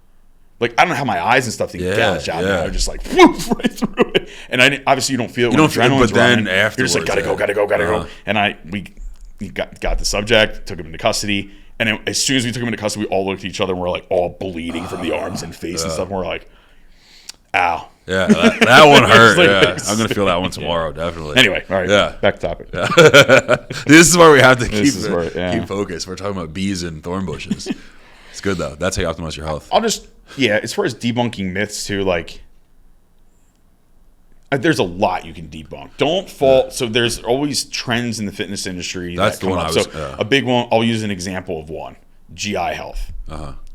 Speaker 1: Like I don't know how my eyes and stuff didn't gouge out. I was just like whoosh, right through it. And obviously you don't feel it. You don't feel it,
Speaker 2: but then afterwards,
Speaker 1: you're just like gotta go. And he got the subject, took him into custody. And then as soon as we took him into custody, we all looked at each other and we're like all bleeding from the arms and face and stuff. And we're like, ow.
Speaker 2: Yeah, that one hurt. I'm going to feel that one tomorrow, definitely.
Speaker 1: Anyway, all right, back to topic.
Speaker 2: This is where we have to keep focus. We're talking about bees and thorn bushes. It's good, though. That's how you optimize your health.
Speaker 1: As far as debunking myths, too, like, there's a lot you can debunk. Don't fall. So there's always trends in the fitness industry.
Speaker 2: That's the one I was.
Speaker 1: A big one, I'll use an example of one. GI health.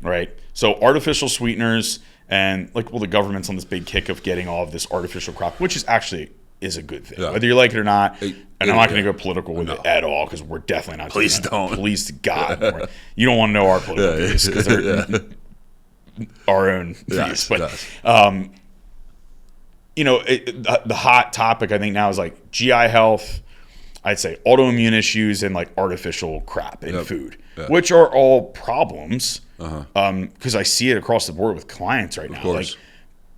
Speaker 1: Right? So artificial sweeteners and the government's on this big kick of getting all of this artificial crop, which is actually a good thing. Whether you like it or not. And I'm not going to go political with it at all because we're definitely not.
Speaker 2: Please don't.
Speaker 1: Please, God. You don't want to know our political views because they're our own views. But, the hot topic I think now is like GI health, I'd say autoimmune issues and like artificial crap in food, which are all problems. Because I see it across the board with clients right now. Like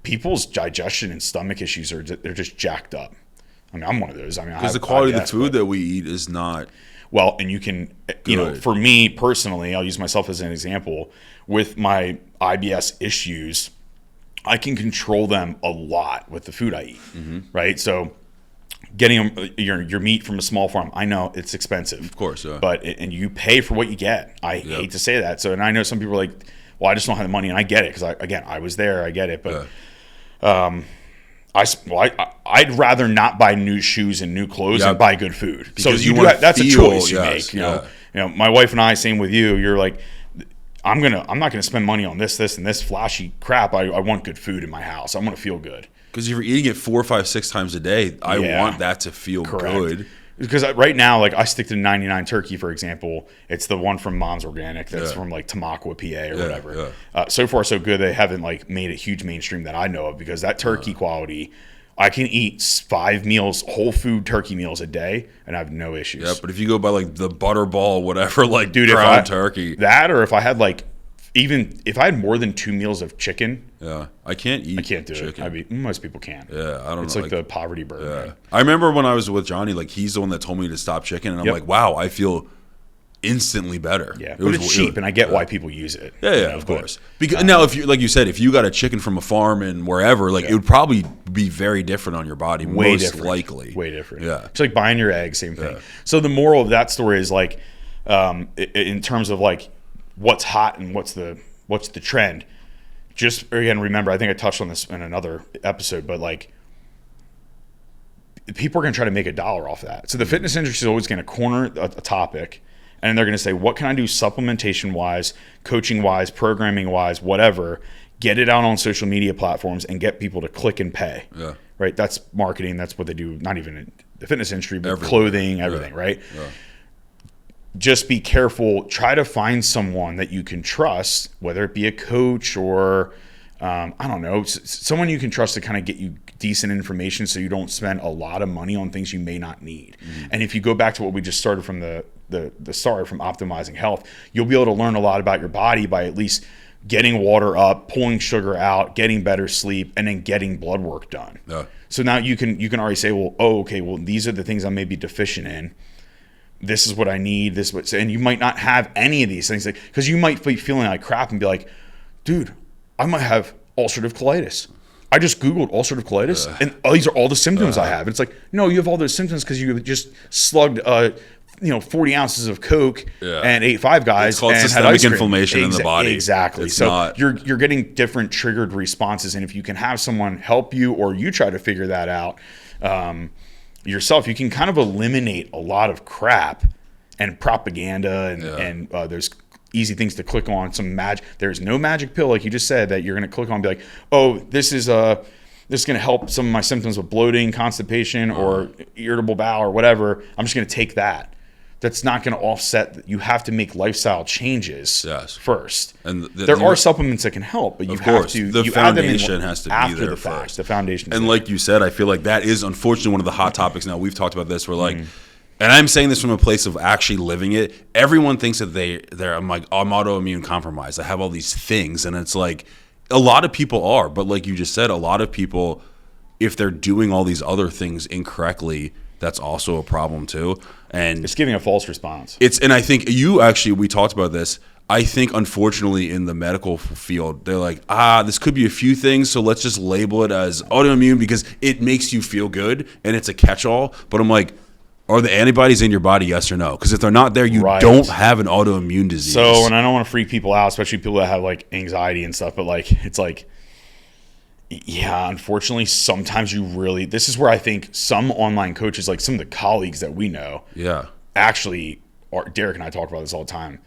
Speaker 1: people's digestion and stomach issues they're just jacked up. I mean, I'm one of those. I mean,
Speaker 2: because the quality of the food that we eat is not
Speaker 1: well, and you can, for me personally, I'll use myself as an example with my IBS issues. I can control them a lot with the food I eat, right? So getting your meat from a small farm, I know it's expensive.
Speaker 2: Of course, yeah.
Speaker 1: But and you pay for what you get. I hate to say that. So, and I know some people are like, well, I just don't have the money, and I get it because I was there, I get it. But I'd rather not buy new shoes and new clothes and buy good food.
Speaker 2: Because
Speaker 1: so that's a choice you make. You know, my wife and I, same with you. You're like, I'm not gonna spend money on this, and this flashy crap. I want good food in my house. I want to feel good.
Speaker 2: Because if you're eating it 4, 5, 6 times a day, I want that to feel good.
Speaker 1: Because right now, like I stick to 99 turkey, for example. It's the one from Mom's Organic. That's from like Tamaqua, PA, or whatever. So far, so good. They haven't like made it huge mainstream that I know of because that turkey quality. I can eat 5 meals, whole food turkey meals a day, and I have no issues.
Speaker 2: Yeah, but if you go by like the butterball, whatever, like ground turkey,
Speaker 1: that, or if I had like, even if I had more than 2 meals of chicken,
Speaker 2: I can't eat.
Speaker 1: I can't do
Speaker 2: chicken.
Speaker 1: it. I mean, most people can.
Speaker 2: Yeah, I don't know.
Speaker 1: It's like the poverty burden.
Speaker 2: Yeah. I remember when I was with Johnny, like he's the one that told me to stop chicken, and I'm like, wow, I feel instantly better.
Speaker 1: Yeah, but it's cheap, and I get why people use it.
Speaker 2: Yeah, of course. Because now, if you, like you said, if you got a chicken from a farm and wherever, like it would probably be very different on your body, most likely.
Speaker 1: Way different.
Speaker 2: Yeah,
Speaker 1: it's like buying your eggs, same thing. So the moral of that story is like, in terms of like what's hot and what's the trend. Just again, remember, I think I touched on this in another episode, but like people are going to try to make $1 off that. So the fitness industry is always going to corner a topic. And they're going to say, what can I do supplementation-wise, coaching-wise, programming-wise, whatever, get it out on social media platforms and get people to click and pay. Yeah. Right? That's marketing. That's what they do, not even in the fitness industry, but clothing, everything, right? Yeah. Just be careful. Try to find someone that you can trust, whether it be a coach or, I don't know, someone you can trust to kind of get you decent information so you don't spend a lot of money on things you may not need. And if you go back to what we just started from the start from optimizing health, you'll be able to learn a lot about your body by at least getting water up, pulling sugar out, getting better sleep, and then getting blood work done. So now you can already say, well, these are the things I may be deficient in. This is what I need. And you might not have any of these things because you might be feeling like crap and be like, dude, I might have ulcerative colitis. I just Googled ulcerative colitis, and these are all the symptoms I have. And it's like, no, you have all those symptoms because you just slugged 40 ounces of Coke and ate Five Guys.
Speaker 2: It's called
Speaker 1: and
Speaker 2: systemic
Speaker 1: had ice cream.
Speaker 2: inflammation in the body.
Speaker 1: Exactly. You're getting different triggered responses, and if you can have someone help you or you try to figure that out yourself, you can kind of eliminate a lot of crap and propaganda and there's easy things to click on. There's no magic pill, like you just said, that you're going to click on and be like, oh, this is going to help some of my symptoms of bloating, constipation, or irritable bowel or whatever. I'm just going to take that. That's not going to offset. You have to make lifestyle changes first. And there are supplements that can help, but you have to.
Speaker 2: The foundation has to be there first.
Speaker 1: The foundation.
Speaker 2: And like you said, I feel like that is unfortunately one of the hot topics now. We've talked about this. We're like, and I'm saying this from a place of actually living it. Everyone thinks that I'm like, I'm autoimmune compromised. I have all these things, and it's like a lot of people are, but like you just said, a lot of people, if they're doing all these other things incorrectly, that's also a problem too. And
Speaker 1: it's giving a false response.
Speaker 2: And I think we talked about this. I think, unfortunately, in the medical field, they're like, this could be a few things, so let's just label it as autoimmune because it makes you feel good and it's a catch-all. But I'm like, are the antibodies in your body, yes or no? Because if they're not there, you don't have an autoimmune disease.
Speaker 1: So, and I don't want to freak people out, especially people that have like anxiety and stuff, but like, it's like, yeah, unfortunately, sometimes this is where I think some online coaches, like some of the colleagues that we know, actually, Derek and I talk about this all the time.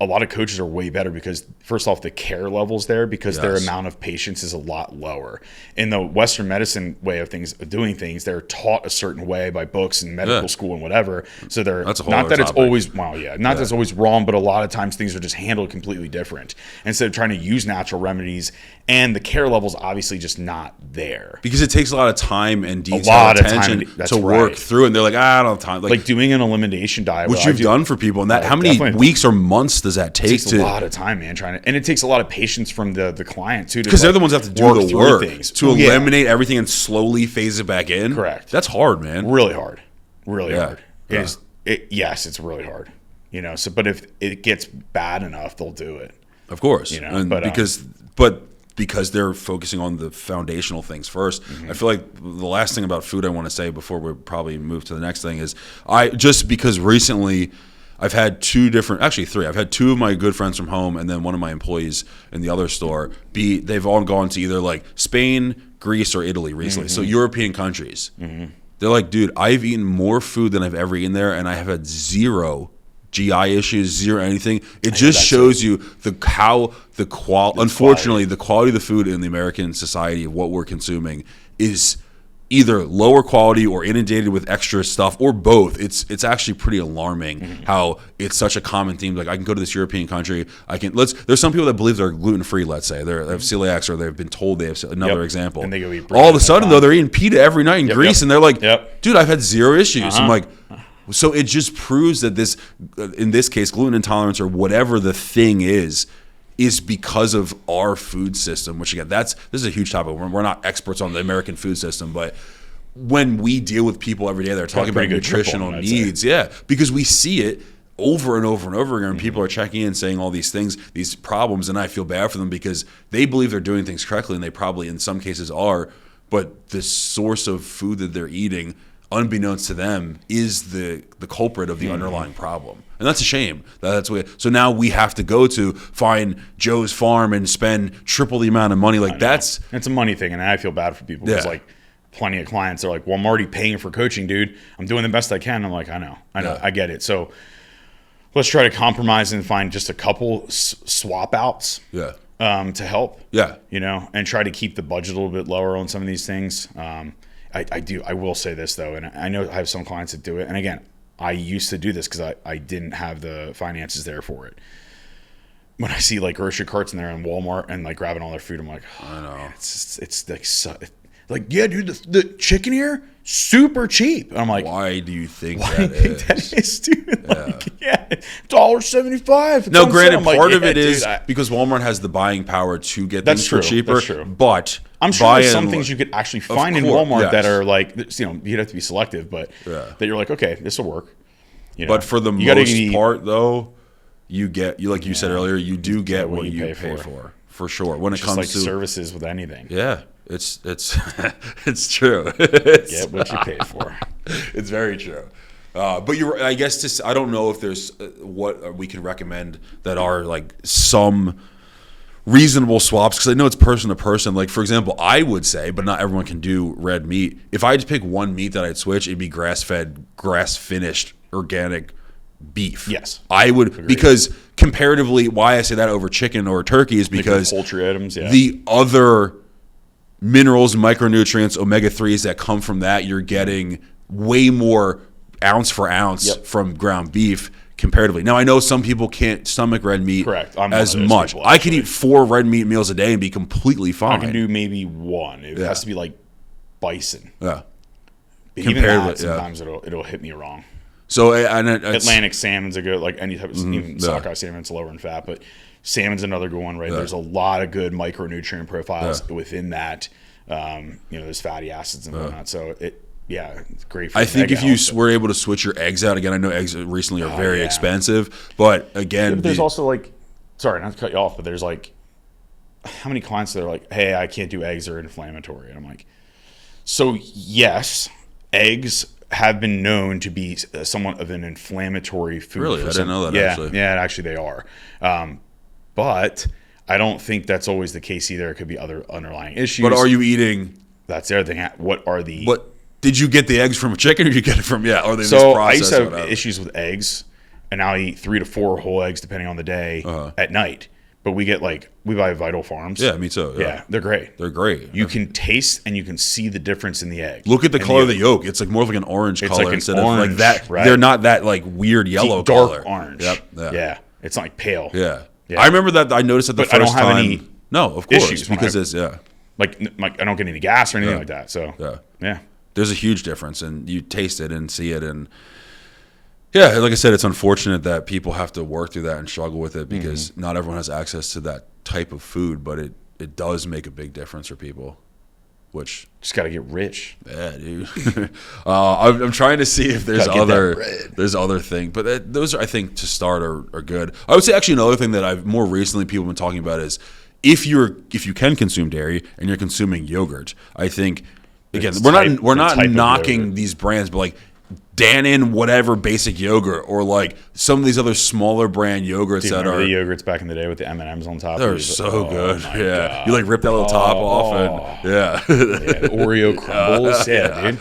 Speaker 1: A lot of coaches are way better because, first off, the care level's there because their amount of patience is a lot lower. In the Western medicine way of doing things, they're taught a certain way by books and medical school and whatever. So they're not that it's always that it's always wrong, but a lot of times things are just handled completely different. Instead of trying to use natural remedies, and the care level's obviously just not there
Speaker 2: because it takes a lot of time and detailed attention to work through. And they're like, I don't have time.
Speaker 1: Like doing an elimination diet,
Speaker 2: which you've done for people, and that how many weeks or months does that take?
Speaker 1: It takes a lot of time, man. And it takes a lot of patience from the client too,
Speaker 2: because they're the ones that have to do the work to eliminate everything and slowly phase it back in.
Speaker 1: Correct.
Speaker 2: That's hard, man.
Speaker 1: Really hard. Hard. Yes, it's really hard. But if it gets bad enough, they'll do it.
Speaker 2: Of course, because they're focusing on the foundational things first. Mm-hmm. I feel like the last thing about food I want to say before we probably move to the next thing is because recently I've had three. I've had two of my good friends from home and then one of my employees in the other store. They've all gone to either like Spain, Greece, or Italy recently. Mm-hmm. So European countries. Mm-hmm. They're like, dude, I've eaten more food than I've ever eaten there, and I have had zero GI issues, zero anything. It just shows you the quality. Unfortunately, the quality of the food in the American society of what we're consuming is either lower quality or inundated with extra stuff or both. It's actually pretty alarming how it's such a common theme. Like I can go to this European country. There's some people that believe they're gluten free. Let's say they have celiacs or they've been told they have another example. And they go eat all of a sudden though they're eating pita every night in Greece and they're like, dude, I've had zero issues. I'm like. So it just proves that in this case, gluten intolerance or whatever the thing is because of our food system. Which again, this is a huge topic. We're not experts on the American food system, but when we deal with people every day, they're talking about nutritional needs. Yeah, because we see it over and over and over again. People are checking in, saying all these things, these problems, and I feel bad for them because they believe they're doing things correctly, and they probably in some cases are. But the source of food that they're eating, unbeknownst to them, is the culprit of the underlying problem. And that's a shame. So now we have to find Joe's Farm and spend triple the amount of money. It's
Speaker 1: a money thing, and I feel bad for people because plenty of clients are like, well, I'm already paying for coaching, dude. I'm doing the best I can. I'm like, I know, I get it. So let's try to compromise and find just a couple swap outs.
Speaker 2: Yeah.
Speaker 1: To help.
Speaker 2: Yeah.
Speaker 1: And try to keep the budget a little bit lower on some of these things. I will say this though, and I know I have some clients that do it. And again, I used to do this because I didn't have the finances there for it. When I see like grocery carts in there in Walmart and like grabbing all their food, I'm like, I know. Man, it's like, yeah, dude, the chicken here, super cheap. And I'm like,
Speaker 2: why do you think that is,
Speaker 1: dude? Yeah. $1.75.
Speaker 2: No, granted, part of it is because Walmart has the buying power to get things for cheaper. That's true. But
Speaker 1: I'm sure there's some things you could actually find in Walmart that are like, you'd have to be selective, but that you're like, okay, this will work.
Speaker 2: But for the most part, though, you like you said earlier, you do get what you pay for sure. When it comes to
Speaker 1: services with anything.
Speaker 2: Yeah. It's true.
Speaker 1: Get what you pay for.
Speaker 2: It's very true. But I guess I don't know if there's what we can recommend that are like some reasonable swaps because I know it's person to person. Like for example, I would say, but not everyone can do red meat. If I had to pick one meat that I'd switch, it'd be grass-fed, grass-finished, organic beef.
Speaker 1: Yes,
Speaker 2: I would. Agreed. Because comparatively, why I say that over chicken or turkey is because
Speaker 1: poultry items. Yeah.
Speaker 2: The other minerals, micronutrients, omega-3s that come from that, you're getting way more ounce for ounce from ground beef comparatively. Now, I know some people can't stomach red meat as much. I can eat 4 red meat meals a day and be completely fine.
Speaker 1: I can do maybe 1. It has to be like bison.
Speaker 2: Yeah.
Speaker 1: Even that, sometimes it'll hit me wrong.
Speaker 2: So
Speaker 1: Atlantic salmon's a good, like any type of even sockeye salmon, it's lower in fat, but salmon's another good one, right? Yeah. There's a lot of good micronutrient profiles within that. There's fatty acids and whatnot. So it's great for
Speaker 2: I think if you
Speaker 1: health,
Speaker 2: were able to switch your eggs out, again, I know eggs recently are very expensive, but again,
Speaker 1: but there's also like, sorry, not to cut you off, but there's like, how many clients that are like, hey, I can't do eggs, they're inflammatory. And I'm like, so yes, eggs have been known to be somewhat of an inflammatory food.
Speaker 2: Really? I didn't know that, actually.
Speaker 1: Yeah, actually they are. But I don't think that's always the case either. It could be other underlying issues.
Speaker 2: But are you eating...
Speaker 1: That's the other thing. What are the...
Speaker 2: But did you get the eggs from a chicken or did you get it from... Yeah, or they
Speaker 1: so
Speaker 2: just
Speaker 1: I used to have
Speaker 2: whatever?
Speaker 1: issues with eggs, and now I eat 3 to 4 whole eggs depending on the day at night. But we buy Vital Farms.
Speaker 2: Yeah, me too.
Speaker 1: Yeah, they're great.
Speaker 2: They're great.
Speaker 1: You can taste and you can see the difference in the egg.
Speaker 2: Look at the color of the yolk. It's like more of like an orange color
Speaker 1: like
Speaker 2: instead
Speaker 1: orange,
Speaker 2: of like that.
Speaker 1: right?
Speaker 2: They're not that like weird yellow
Speaker 1: Dark
Speaker 2: color.
Speaker 1: orange.
Speaker 2: Yep.
Speaker 1: Yeah. It's not like pale.
Speaker 2: Yeah.
Speaker 1: Yeah.
Speaker 2: I remember that I noticed it the
Speaker 1: But I
Speaker 2: first
Speaker 1: don't have
Speaker 2: time.
Speaker 1: any
Speaker 2: No, of course,
Speaker 1: issues when
Speaker 2: because
Speaker 1: I-
Speaker 2: it's
Speaker 1: Like I don't get any gas or anything like that. So yeah.
Speaker 2: There's a huge difference, and you taste it and see it, and yeah, like I said, it's unfortunate that people have to work through that and struggle with it because not everyone has access to that type of food, but it does make a big difference for people. Which
Speaker 1: Just got to get rich.
Speaker 2: yeah, dude. I'm trying to see if there's other thing, but those are, I think, to start are good. I would say actually another thing that I've more recently people have been talking about is if you can consume dairy and you're consuming yogurt, I think again we're not knocking these brands, but like Dannon whatever basic yogurt or like some of these other smaller brand yogurts that are
Speaker 1: the yogurts back in the day with the M&Ms on top.
Speaker 2: They're so good. Yeah,
Speaker 1: God.
Speaker 2: you like rip that little top off and
Speaker 1: yeah, Oreo crumbles. Yeah, dude.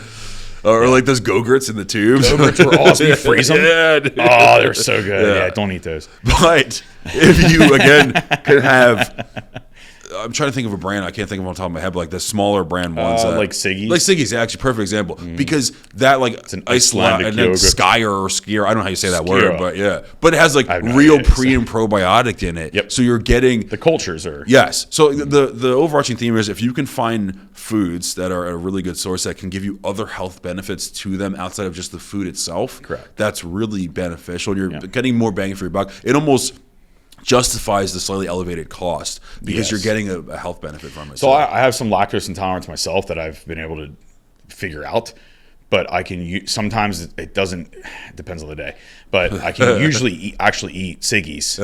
Speaker 2: Or like those Go-Gurts in the tubes.
Speaker 1: Go-Gurts were awesome. You freeze them.
Speaker 2: Yeah, dude.
Speaker 1: Oh, they're so good. Yeah, don't eat those.
Speaker 2: But if you again can have, I'm trying to think of a brand. I can't think of it on top of my head, but like the smaller brand ones,
Speaker 1: like Siggy's.
Speaker 2: Like Siggy's, actually, perfect example because that like it's
Speaker 1: an
Speaker 2: Icelandic
Speaker 1: Icelandic yogurt.
Speaker 2: Skyer or Skier. I don't know how you say that word, but yeah, but it has like
Speaker 1: no
Speaker 2: real
Speaker 1: idea.
Speaker 2: pre and probiotic in it.
Speaker 1: Yep.
Speaker 2: So you're getting
Speaker 1: The cultures are.
Speaker 2: yes. So the overarching theme is if you can find foods that are a really good source that can give you other health benefits to them outside of just the food itself,
Speaker 1: Correct.
Speaker 2: That's really beneficial. You're getting more bang for your buck. It almost justifies the slightly elevated cost because you're getting a health benefit from it.
Speaker 1: So I have some lactose intolerance myself that I've been able to figure out, but I can use, sometimes it doesn't. It depends on the day, but I can usually actually eat Siggy's,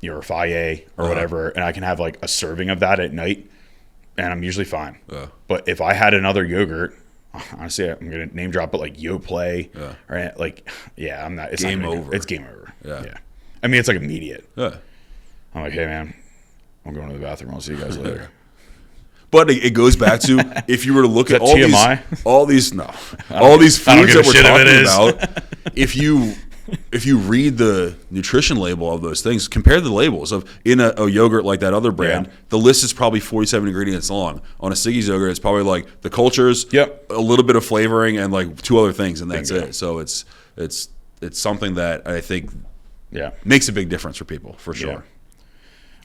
Speaker 1: your Faye or whatever, and I can have like a serving of that at night, and I'm usually fine. But if I had another yogurt, honestly, I'm gonna name drop, but like Yoplait, right? Like, yeah, I'm not. It's
Speaker 2: Game
Speaker 1: not
Speaker 2: over.
Speaker 1: It's game over. Yeah. I mean, it's like immediate.
Speaker 2: Yeah.
Speaker 1: I'm like, hey man, I'm going to the bathroom. I'll see you guys later.
Speaker 2: But it goes back to if you were to look at all
Speaker 1: TMI?
Speaker 2: these foods that we're talking about, if you read the nutrition label of those things, compare the labels of in a yogurt like that other brand, the list is probably 47 ingredients long. On a Siggy's yogurt, it's probably like the cultures, a little bit of flavoring, and like 2 other things, and that's it. So it's something that I think makes a big difference for people, for sure.
Speaker 1: Yeah.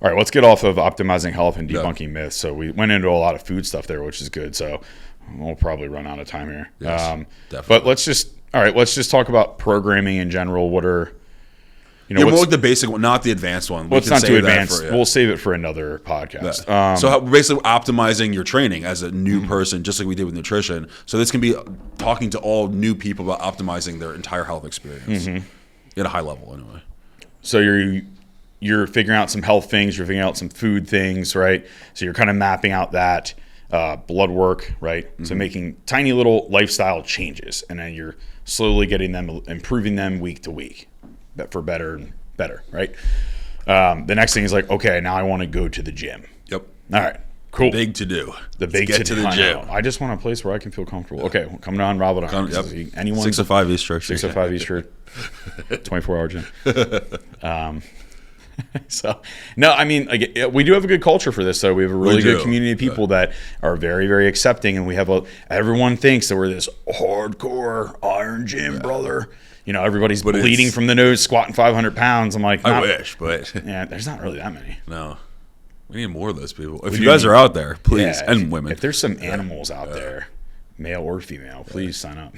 Speaker 1: All right, let's get off of optimizing health and debunking myths. So we went into a lot of food stuff there, which is good. So we'll probably run out of time here.
Speaker 2: Yes,
Speaker 1: but let's just talk about programming in general. What are
Speaker 2: more like the basic one, not the advanced one.
Speaker 1: Well, it's not too advanced. We'll save it for another podcast.
Speaker 2: So basically optimizing your training as a new person, just like we did with nutrition. So this can be talking to all new people about optimizing their entire health experience at a high level anyway.
Speaker 1: So you're figuring out some health things, you're figuring out some food things, right? So you're kind of mapping out that blood work, right? So making tiny little lifestyle changes, and then you're slowly getting them, improving them week to week, for better and better, right? The next thing is like, okay, now I want to go to the gym.
Speaker 2: Yep.
Speaker 1: All right, cool.
Speaker 2: Big to do.
Speaker 1: The big
Speaker 2: get to the gym.
Speaker 1: I just want a place where I can feel comfortable. Okay, well, come to Unrivaled. Anyone
Speaker 2: 605 East Church.
Speaker 1: 605 East Church. 24-hour gym. So no, I mean, like, we do have a good culture for this. So we have a really good community of people that are very, very accepting, and we have everyone thinks that we're this hardcore iron gym brother. Everybody's bleeding from the nose, squatting 500 pounds. I'm like,
Speaker 2: I wish, but
Speaker 1: yeah, there's not really that many.
Speaker 2: No, we need more of those people. If you guys are out there, please, and women.
Speaker 1: If there's some animals out there, male or female, please sign up.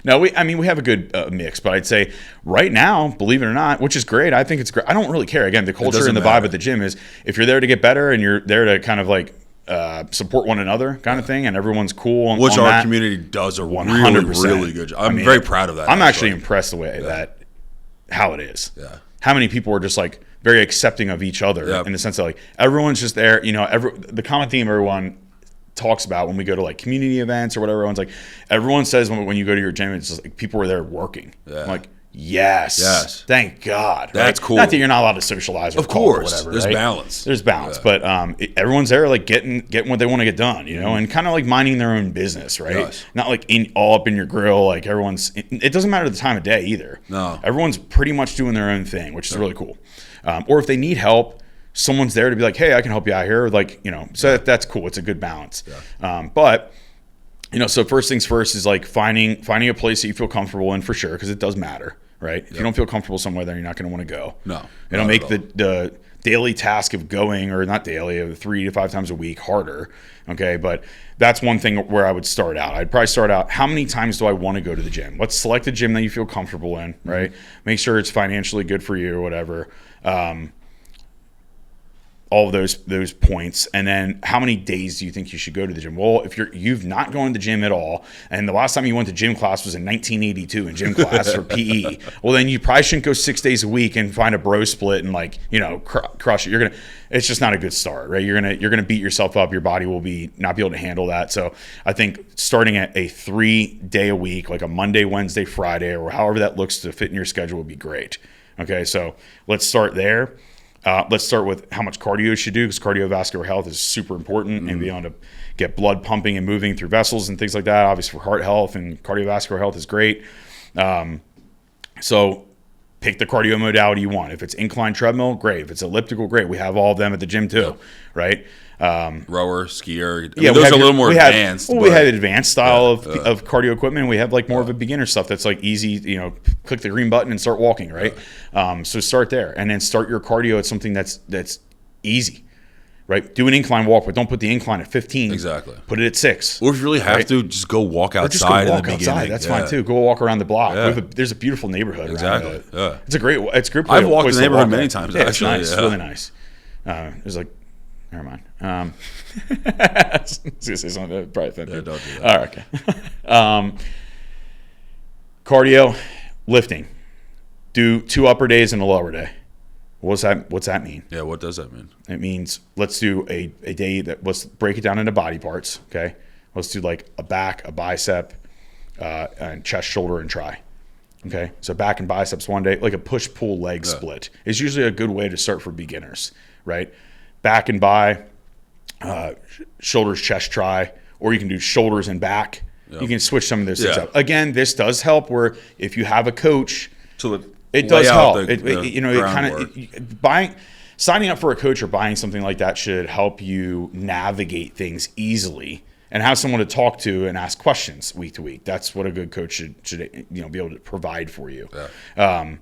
Speaker 1: No, we have a good mix, but I'd say right now, believe it or not, which is great. I think it's great. I don't really care. Again, the culture and the vibe at the gym is if you're there to get better and you're there to kind of like support one another kind of thing, and everyone's cool.
Speaker 2: Which
Speaker 1: on
Speaker 2: our
Speaker 1: that.
Speaker 2: community does a
Speaker 1: 100%.
Speaker 2: really good job. I'm very proud of that.
Speaker 1: I'm actually impressed the way that how it is.
Speaker 2: Yeah.
Speaker 1: How many people are just like very accepting of each other in the sense that like everyone's just there. The common theme everyone talks about when we go to like community events or whatever, everyone says when you go to your gym, it's just like people are there working. Yeah. I'm like, yes, thank God.
Speaker 2: That's cool.
Speaker 1: Not that you're not allowed to socialize, or
Speaker 2: of course,
Speaker 1: whatever.
Speaker 2: There's balance.
Speaker 1: There's balance, but everyone's there like getting what they want to get done, and kind of like minding their own business, right? Yes. Not like all up in your grill. Like everyone's. It doesn't matter the time of day either.
Speaker 2: No,
Speaker 1: everyone's pretty much doing their own thing, which is really cool. Or if they need help, someone's there to be like, hey, I can help you out here. Like so that's cool. It's a good balance. Yeah. But. So first things first is like finding a place that you feel comfortable in for sure, because it does matter, right? If you don't feel comfortable somewhere, then you're not going to want to go.
Speaker 2: No.
Speaker 1: It'll make the daily task of going, or not daily, 3 to 5 times a week harder, okay? But that's one thing where I would start out. I'd probably start out, how many times do I want to go to the gym? Let's select a gym that you feel comfortable in, right? Make sure it's financially good for you or whatever. All of those points, and then how many days do you think you should go to the gym? Well, if you've not gone to the gym at all, and the last time you went to gym class was in 1982 in gym class or PE, well then you probably shouldn't go 6 days a week and find a bro split and crush it. It's just not a good start, right? You're gonna beat yourself up. Your body will not be able to handle that. So I think starting at a 3-day a week, like a Monday, Wednesday, Friday, or however that looks to fit in your schedule, would be great. Okay, so let's start there. Let's start with how much cardio you should do, because cardiovascular health is super important, and being able to get blood pumping and moving through vessels and things like that. Obviously for heart health and cardiovascular health is great. So pick the cardio modality you want. If it's incline treadmill, great. If it's elliptical, great. We have all of them at the gym too, right?
Speaker 2: Rower, skier. Those are a little more advanced.
Speaker 1: We have advanced style of cardio equipment. We have like more of a beginner stuff that's like easy, click the green button and start walking, right? So start there, and then start your cardio at something that's easy, right? Do an incline walk, but don't put the incline at 15.
Speaker 2: Exactly.
Speaker 1: Put it at 6.
Speaker 2: Or if you really have to, just go walk outside in the beginning.
Speaker 1: That's fine too. Go walk around the block. Yeah. There's a beautiful neighborhood.
Speaker 2: Exactly.
Speaker 1: Around it.
Speaker 2: Yeah.
Speaker 1: It's a great
Speaker 2: I've walked the neighborhood many times.
Speaker 1: Yeah,
Speaker 2: actually,
Speaker 1: it's nice. It's really nice. There's like. Never mind. I was going to say something that probably offended.
Speaker 2: Yeah, don't do that.
Speaker 1: All right, okay. Cardio, lifting. Do 2 upper days and a lower day. What's that mean?
Speaker 2: Yeah, what does that mean?
Speaker 1: It means let's do a day let's break it down into body parts, okay? Let's do like a back, a bicep, and chest, shoulder, and tri. Okay? So back and biceps one day, like a push-pull leg split is usually a good way to start for beginners, right? Back and bi, shoulders, chest, tri, or you can do shoulders and back. Yep. You can switch some of those things up. Again, this does help where if you have a coach, it does help. Signing up for a coach or buying something like that should help you navigate things easily and have someone to talk to and ask questions week to week. That's what a good coach should be able to provide for you. Yeah.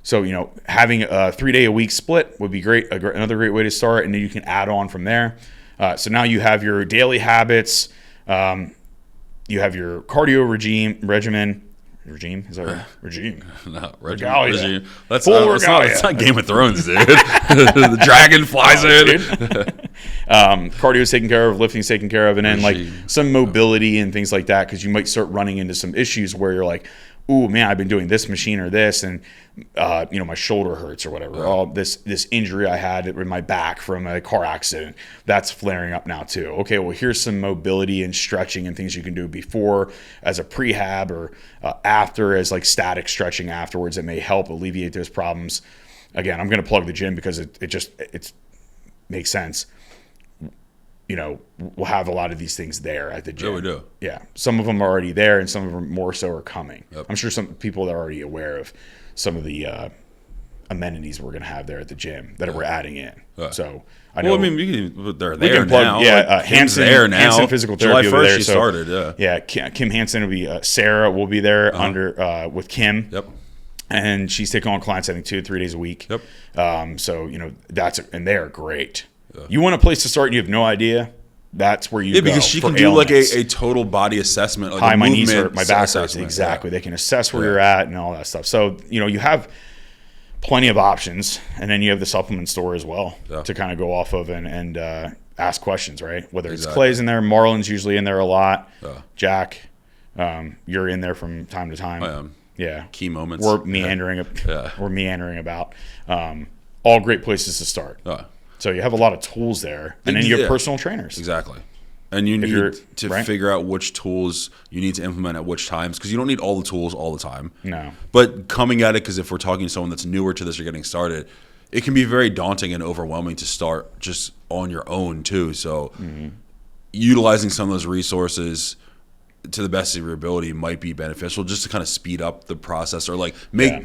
Speaker 1: So, having a 3-day-a-week split would be great. Another great way to start, and then you can add on from there. So now you have your daily habits. You have your cardio regimen. Regime? Is that right? Regime.
Speaker 2: No, regime. That's not Game of Thrones, dude. The dragon flies in.
Speaker 1: Cardio is taken care of, lifting is taken care of, and then like some mobility and things like that, because you might start running into some issues where you're like, ooh, man, I've been doing this machine or this, and my shoulder hurts or whatever. Oh, this injury I had in my back from a car accident, that's flaring up now too. Okay, well, here's some mobility and stretching and things you can do before as a prehab or after as like static stretching afterwards that may help alleviate those problems. Again, I'm going to plug the gym because it makes sense. We'll have a lot of these things there at the gym.
Speaker 2: Yeah, we do.
Speaker 1: Yeah. Some of them are already there, and some of them more so are coming.
Speaker 2: Yep.
Speaker 1: I'm sure some people are already aware of some of the amenities we're going to have there at the gym that we're adding in. So I know.
Speaker 2: Well, I mean, they're there now.
Speaker 1: Yeah, Hanson there now. Hanson Physical Therapy
Speaker 2: July 1st
Speaker 1: there.
Speaker 2: She started.
Speaker 1: Yeah. Kim Hanson will be. Sarah will be there with Kim.
Speaker 2: Yep.
Speaker 1: And she's taking on clients, I think, 2 to 3 days a week.
Speaker 2: Yep.
Speaker 1: So and they're great. Yeah. You want a place to start and you have no idea, that's where you go.
Speaker 2: Yeah, because she can do like a total body assessment. Like
Speaker 1: my knees hurt, my back hurts. Exactly. Yeah. They can assess where you're at and all that stuff. So, you have plenty of options, and then you have the supplement store as well to kind of go off of. And ask questions, right? Whether it's Clay's in there, Marlon's usually in there a lot. Jack, you're in there from time to time.
Speaker 2: I am.
Speaker 1: Yeah.
Speaker 2: Key moments.
Speaker 1: We're meandering. We're meandering about. All great places to start. So you have a lot of tools there, and then you have personal trainers.
Speaker 2: Exactly. And you need to figure out which tools you need to implement at which times, because you don't need all the tools all the time.
Speaker 1: No.
Speaker 2: But coming at it, because if we're talking to someone that's newer to this or getting started, it can be very daunting and overwhelming to start just on your own too. So utilizing some of those resources to the best of your ability might be beneficial, just to kind of speed up the process, or like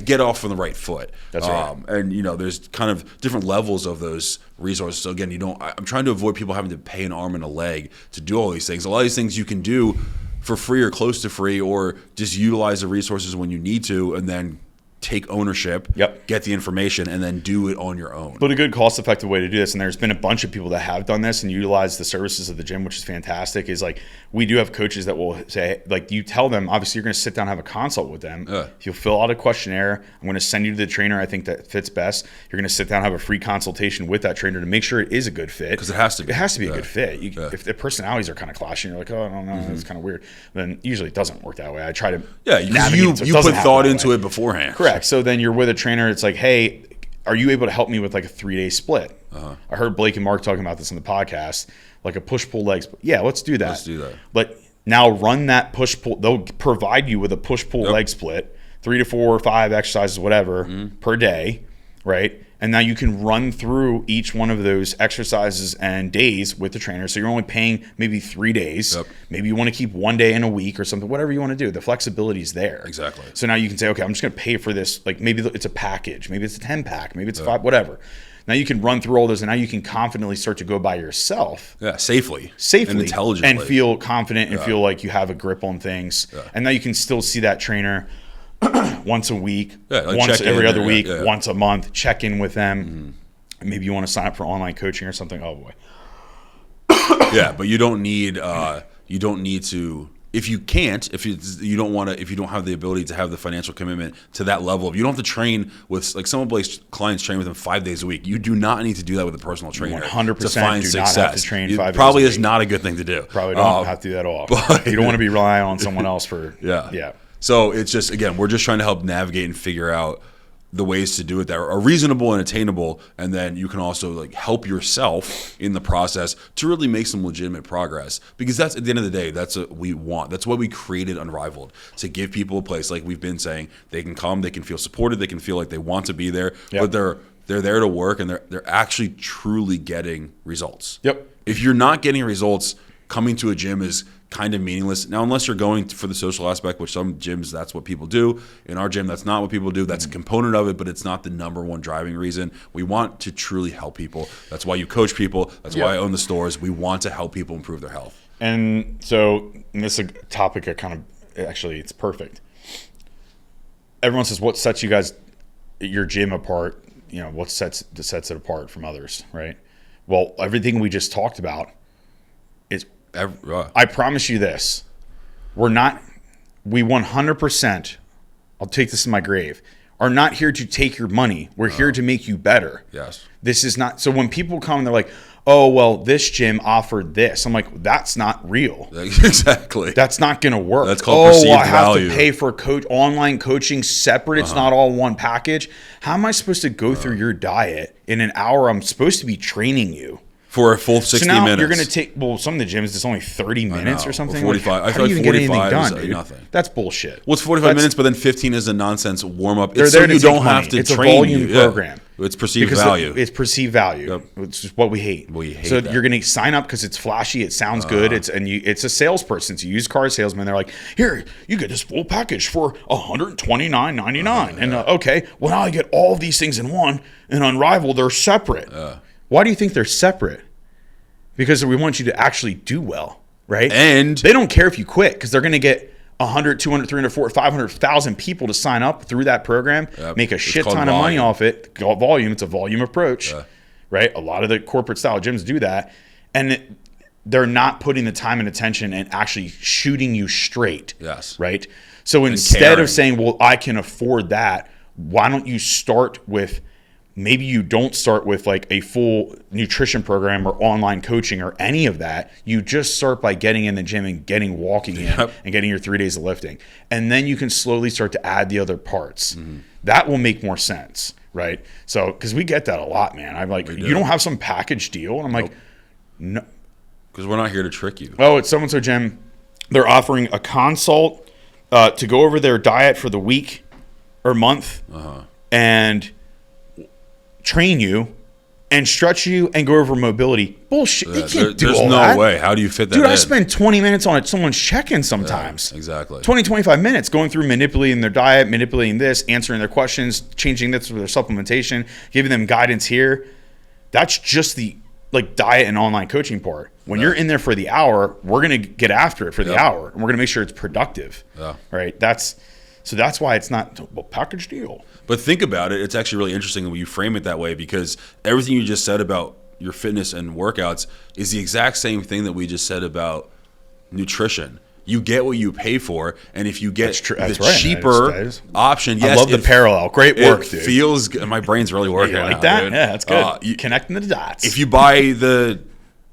Speaker 2: get off on the right foot.
Speaker 1: That's right.
Speaker 2: And there's kind of different levels of those resources. So again, I'm trying to avoid people having to pay an arm and a leg to do all these things. A lot of these things you can do for free or close to free, or just utilize the resources when you need to, and then take ownership, get the information, and then do it on your own.
Speaker 1: But a good cost-effective way to do this, and there's been a bunch of people that have done this and utilize the services of the gym, which is fantastic, is like we do have coaches that will say, like, you tell them, obviously you're going to sit down and have a consult with them. You'll fill out a questionnaire. I'm going to send you to the trainer I think that fits best. You're going to sit down and have a free consultation with that trainer to make sure it is a good fit.
Speaker 2: Because it has to be.
Speaker 1: It has to be a good fit. If the personalities are kind of clashing, you're like, oh, I don't know, it's kind of weird. Then usually it doesn't work that way. I try to
Speaker 2: you put thought into it beforehand.
Speaker 1: Correct. So then you're with a trainer. It's like, hey, are you able to help me with like a 3-day split? I heard Blake and Mark talking about this in the podcast, like a push-pull leg split. Yeah, let's do that.
Speaker 2: Let's do that.
Speaker 1: But now run that push-pull. They'll provide you with a push-pull leg split, 3 to 4 or 5 exercises, whatever, per day, right? And now you can run through each one of those exercises and days with the trainer. So you're only paying maybe 3 days. Maybe you want to keep 1 day in a week or something, whatever you want to do. The flexibility is there.
Speaker 2: Exactly.
Speaker 1: So now you can say, okay, I'm just going to pay for this. Like maybe it's a package. Maybe it's a 10-pack. Maybe it's 5, whatever. Now you can run through all those, and now you can confidently start to go by yourself.
Speaker 2: Safely.
Speaker 1: And
Speaker 2: intelligently.
Speaker 1: And feel confident and feel like you have a grip on things. And now you can still see that trainer once a week, once every other week, once a month, check in with them. Maybe you want to sign up for online coaching or something. Oh boy.
Speaker 2: But you don't need to, if you can't, if you don't have the ability to have the financial commitment to that level, you don't have to train with, like some of Blake's clients train with him 5 days a week. You do not need to do that with a personal trainer.
Speaker 1: 100%
Speaker 2: to find
Speaker 1: do
Speaker 2: success.
Speaker 1: Not have to train 5 days a week.
Speaker 2: Probably is not a good thing to do.
Speaker 1: Probably don't have to do that at all. But you don't want to be relying on someone else for
Speaker 2: So it's just, again, we're just trying to help navigate and figure out the ways to do it that are reasonable and attainable, and then you can also like help yourself in the process to really make some legitimate progress. Because that's, at the end of the day, that's what we want. That's why we created Unrivaled, to give people a place, like we've been saying, they can come, they can feel supported, they can feel like they want to be there, but they're there to work, and they're actually truly getting results. If you're not getting results, coming to a gym is kind of meaningless. Now, unless you're going for the social aspect, which some gyms, that's what people do. In our gym, that's not what people do. That's a component of it, but it's not the number one driving reason. We want to truly help people. That's why you coach people. That's why I own the stores. We want to help people improve their health.
Speaker 1: And so this is a topic I kind of, actually, it's perfect. Everyone says, what sets you guys, your gym apart? What sets it apart from others, right? Well, everything we just talked about is, I promise you this, we 100%, I'll take this in my grave, are not here to take your money. We're here to make you better. This is not, so when people come and they're like, oh, well, this gym offered this, I'm like, that's not real.
Speaker 2: Exactly.
Speaker 1: That's not going to work.
Speaker 2: That's called perceived value.
Speaker 1: I have to pay for online coaching separate. It's not all one package. How am I supposed to go through your diet in an hour? I'm supposed to be training you
Speaker 2: for a full 60
Speaker 1: minutes. So now
Speaker 2: minutes.
Speaker 1: You're going to take, some of the gyms, it's only 30 minutes or something.
Speaker 2: 45.
Speaker 1: How do you even get anything done, dude?
Speaker 2: Nothing.
Speaker 1: That's bullshit.
Speaker 2: Well, it's 45 minutes, but then 15 is a nonsense warm-up.
Speaker 1: They're there to don't have to
Speaker 2: it's
Speaker 1: train a volume program.
Speaker 2: It's perceived value.
Speaker 1: It's perceived value. It's just what we hate. So
Speaker 2: that.
Speaker 1: You're going to sign up because it's flashy, it sounds good, it's a salesperson. It's a used car salesman. They're like, here, you get this full package for $129.99. And okay, well now I get all of these things in one, and Unrivaled, they're separate. Why do you think they're separate? Because we want you to actually do well, right?
Speaker 2: And
Speaker 1: they don't care if you quit, because they're going to get 100, 200, 300, 400, 500,000 people to sign up through that program, make a shit ton of money off it. Volume, it's a volume approach, right? A lot of the corporate style gyms do that, and they're not putting the time and attention and actually shooting you straight, right? So instead of saying, well, I can afford that, why don't you start with maybe you don't start with like a full nutrition program or online coaching or any of that. You just start by getting in the gym and walking in and getting your 3 days of lifting. And then you can slowly start to add the other parts. That will make more sense, right? So, because we get that a lot, man. I'm like, you don't have some package deal? And I'm like, no.
Speaker 2: Because we're not here to trick you.
Speaker 1: Oh, it's so-and-so gym. They're offering a consult to go over their diet for the week or month and train you and stretch you and go over mobility. Bullshit. They can't do all that.
Speaker 2: There's no way. How do you fit that
Speaker 1: in?
Speaker 2: Dude,
Speaker 1: I spend 20 minutes on someone's check-in sometimes.
Speaker 2: Yeah, exactly.
Speaker 1: 20, 25 minutes going through manipulating their diet, manipulating this, answering their questions, changing this with their supplementation, giving them guidance here. That's just the like diet and online coaching part. When you're in there for the hour, we're going to get after it for the hour, and we're going to make sure it's productive. Right? That's why it's not a package deal.
Speaker 2: But think about it. It's actually really interesting when you frame it that way, because everything you just said about your fitness and workouts is the exact same thing that we just said about nutrition. You get what you pay for, and if you get the cheaper option,
Speaker 1: I love the parallel. Great work, dude.
Speaker 2: Feels good. My brain's really working.
Speaker 1: You like that? Dude. Yeah, that's good. Connecting the dots.
Speaker 2: If you buy the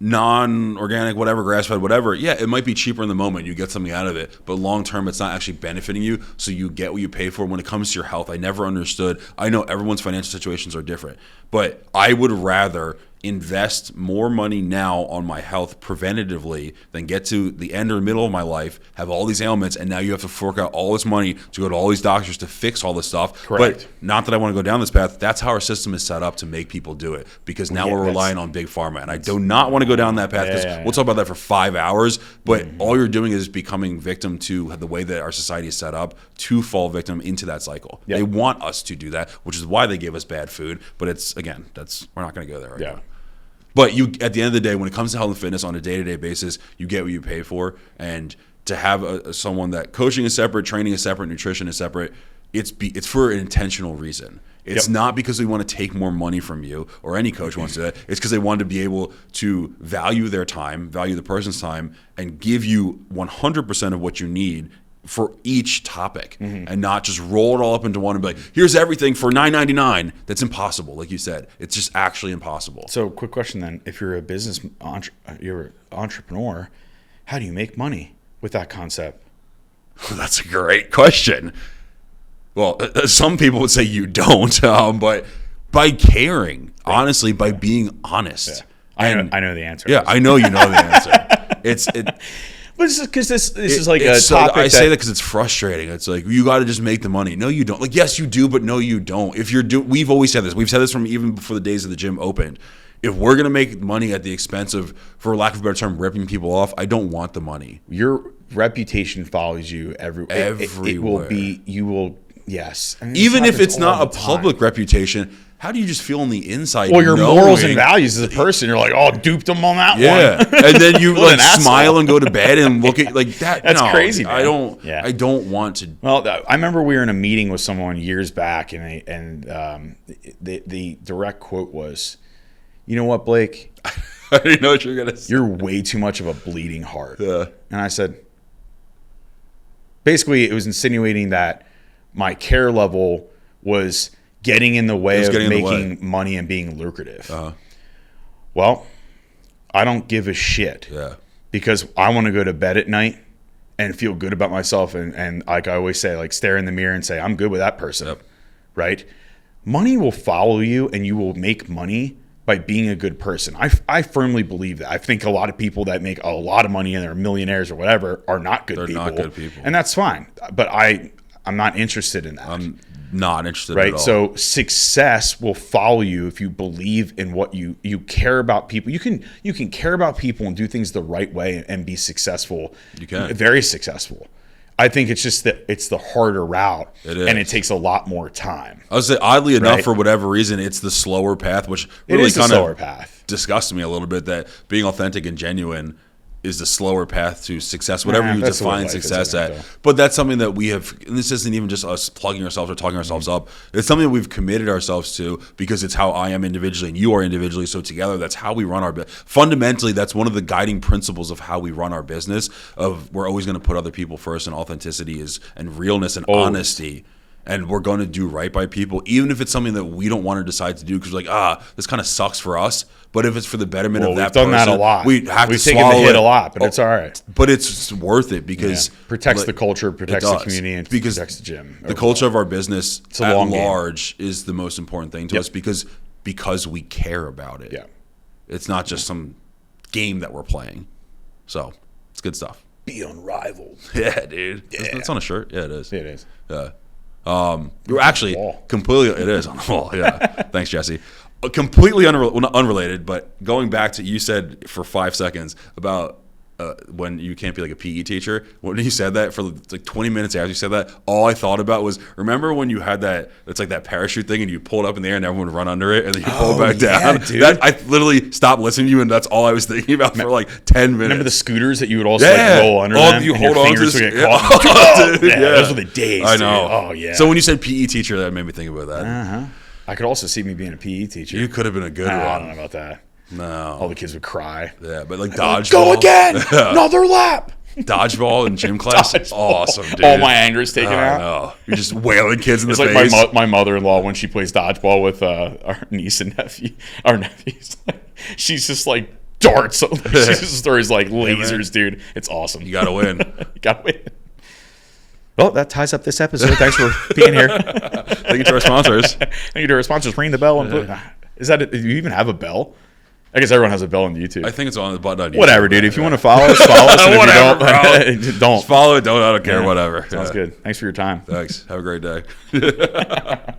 Speaker 2: non-organic, whatever, grass-fed, whatever, yeah, it might be cheaper in the moment. You get something out of it, but long-term, it's not actually benefiting you, so you get what you pay for. When it comes to your health, I never understood. I know everyone's financial situations are different, but I would rather invest more money now on my health preventatively than get to the end or middle of my life, have all these ailments, and now you have to fork out all this money to go to all these doctors to fix all this stuff.
Speaker 1: Correct.
Speaker 2: But not that I want to go down this path. That's how our system is set up to make people do it, because now we're relying on big pharma, and I do not want to go down that path, because we'll talk about that for 5 hours, but all you're doing is becoming victim to the way that our society is set up to fall victim into that cycle. They want us to do that, which is why they give us bad food, but it's, again, we're not going to go there right now. But you, at the end of the day, when it comes to health and fitness on a day-to-day basis, you get what you pay for. And to have someone that coaching is separate, training is separate, nutrition is separate, it's for an intentional reason. It's not because we want to take more money from you, or any coach wants to do that. It's because they want to be able to value their time, value the person's time, and give you 100% of what you need for each topic, and not just roll it all up into one and be like, here's everything for $9.99. That's impossible. Like you said, it's just actually impossible.
Speaker 1: So quick question then, if you're a you're an entrepreneur, how do you make money with that concept?
Speaker 2: That's a great question. Well, some people would say you don't, but by caring, honestly, by being honest.
Speaker 1: I know the answer.
Speaker 2: Yeah, I know you know the answer.
Speaker 1: But it's because this is like a topic.
Speaker 2: I say that because it's frustrating. It's like, you got to just make the money. No, you don't. Like, yes, you do, but no, you don't. We've always said this. We've said this from even before the days of the gym opened. If we're gonna make money at the expense of, for lack of a better term, ripping people off, I don't want the money.
Speaker 1: Your reputation follows you everywhere. It will be. You will. Yes.
Speaker 2: I mean, even if it's not a public reputation. How do you just feel on the inside?
Speaker 1: Well, your morals and values as a person, you're like, oh, duped them on that one.
Speaker 2: Yeah, and then you like smile and go to bed and look at like that.
Speaker 1: That's crazy, man.
Speaker 2: I don't want to.
Speaker 1: Well, I remember we were in a meeting with someone years back, and the direct quote was, "You know what, Blake?
Speaker 2: I didn't know what you were gonna say.
Speaker 1: You're way too much of a bleeding heart."
Speaker 2: Yeah.
Speaker 1: And I said, basically, it was insinuating that my care level was getting in the way of making money and being lucrative. Well, I don't give a shit.
Speaker 2: Yeah.
Speaker 1: Because I want to go to bed at night and feel good about myself, and like I always say, like stare in the mirror and say, I'm good with that person. Right? Money will follow you, and you will make money by being a good person. I firmly believe that. I think a lot of people that make a lot of money and they're millionaires or whatever are not good people.
Speaker 2: They're not good people.
Speaker 1: And that's fine. But I'm not interested in that.
Speaker 2: I'm not interested
Speaker 1: at all.
Speaker 2: Right?
Speaker 1: So success will follow you if you believe in what you care about people. You can care about people and do things the right way and be successful.
Speaker 2: You can.
Speaker 1: Very successful. I think it's just that it's the harder route.
Speaker 2: It is.
Speaker 1: And it takes a lot more time.
Speaker 2: I would say, oddly enough, for whatever reason, it's the slower path, which really kind of disgusts me a little bit, that being authentic and genuine is the slower path to success, whatever you define success at. But that's something that we have, and this isn't even just us plugging ourselves or talking ourselves up. It's something that we've committed ourselves to, because it's how I am individually and you are individually. So together, that's how we run our business. Fundamentally, that's one of the guiding principles of how we run our business. Of we're always going to put other people first, and authenticity and realness and honesty and we're going to do right by people, even if it's something that we don't want to decide to do because we're like, this kind of sucks for us. But if it's for the betterment of that person,
Speaker 1: we've done that a lot.
Speaker 2: We've
Speaker 1: taken the hit a lot, but it's all right.
Speaker 2: But it's worth it because
Speaker 1: protects the culture, protects the community, and protects the gym.
Speaker 2: The culture of our business at large is the most important thing to us because we care about it.
Speaker 1: Yeah,
Speaker 2: it's not just some game that we're playing. So it's good stuff.
Speaker 1: Be unrivaled.
Speaker 2: Yeah, dude. Yeah. It's on a shirt. Yeah, it is.
Speaker 1: It is.
Speaker 2: Yeah. You're actually completely. It is on the wall. Yeah. Thanks, Jesse. Completely unrelated, but going back to you said for 5 seconds about when you can't be like a PE teacher. When you said that for like 20 minutes after you said that, all I thought about was remember when you had that? It's like that parachute thing, and you pull it up in the air, and everyone would run under it, and then you pull it back down.
Speaker 1: Dude.
Speaker 2: I literally stopped listening to you, and that's all I was thinking about for like 10 minutes.
Speaker 1: Remember the scooters that you would also like roll under them?
Speaker 2: You
Speaker 1: and
Speaker 2: hold
Speaker 1: your
Speaker 2: on
Speaker 1: fingers
Speaker 2: to
Speaker 1: would get caught. Those were the days.
Speaker 2: I know.
Speaker 1: Dude. Oh yeah.
Speaker 2: So when you said PE teacher, that made me think about that.
Speaker 1: Uh-huh. I could also see me being a PE teacher.
Speaker 2: You could have been a good one.
Speaker 1: I don't know about that.
Speaker 2: No.
Speaker 1: All the kids would cry.
Speaker 2: Yeah, but like dodgeball.
Speaker 1: Go again! Another lap!
Speaker 2: Dodgeball in gym class? Awesome, dude.
Speaker 1: All my anger is taken out.
Speaker 2: No. You're just wailing kids in the face.
Speaker 1: It's like my mother-in-law when she plays dodgeball with our niece and nephew. Our nephews. She's just like darts. She just throws like lasers, dude. It's awesome.
Speaker 2: You got to win.
Speaker 1: You got to win. Well, that ties up this episode. Thanks for being here.
Speaker 2: Thank you to our sponsors.
Speaker 1: Thank you to our sponsors. Ring the bell. And do you even have a bell? I guess everyone has a bell on YouTube.
Speaker 2: I think it's on the button on YouTube.
Speaker 1: Whatever, dude. If you want to follow us, follow us. And
Speaker 2: whatever,
Speaker 1: if you don't
Speaker 2: Just follow it. I don't care. Whatever.
Speaker 1: Sounds good. Thanks for your time.
Speaker 2: Thanks. Have a great day.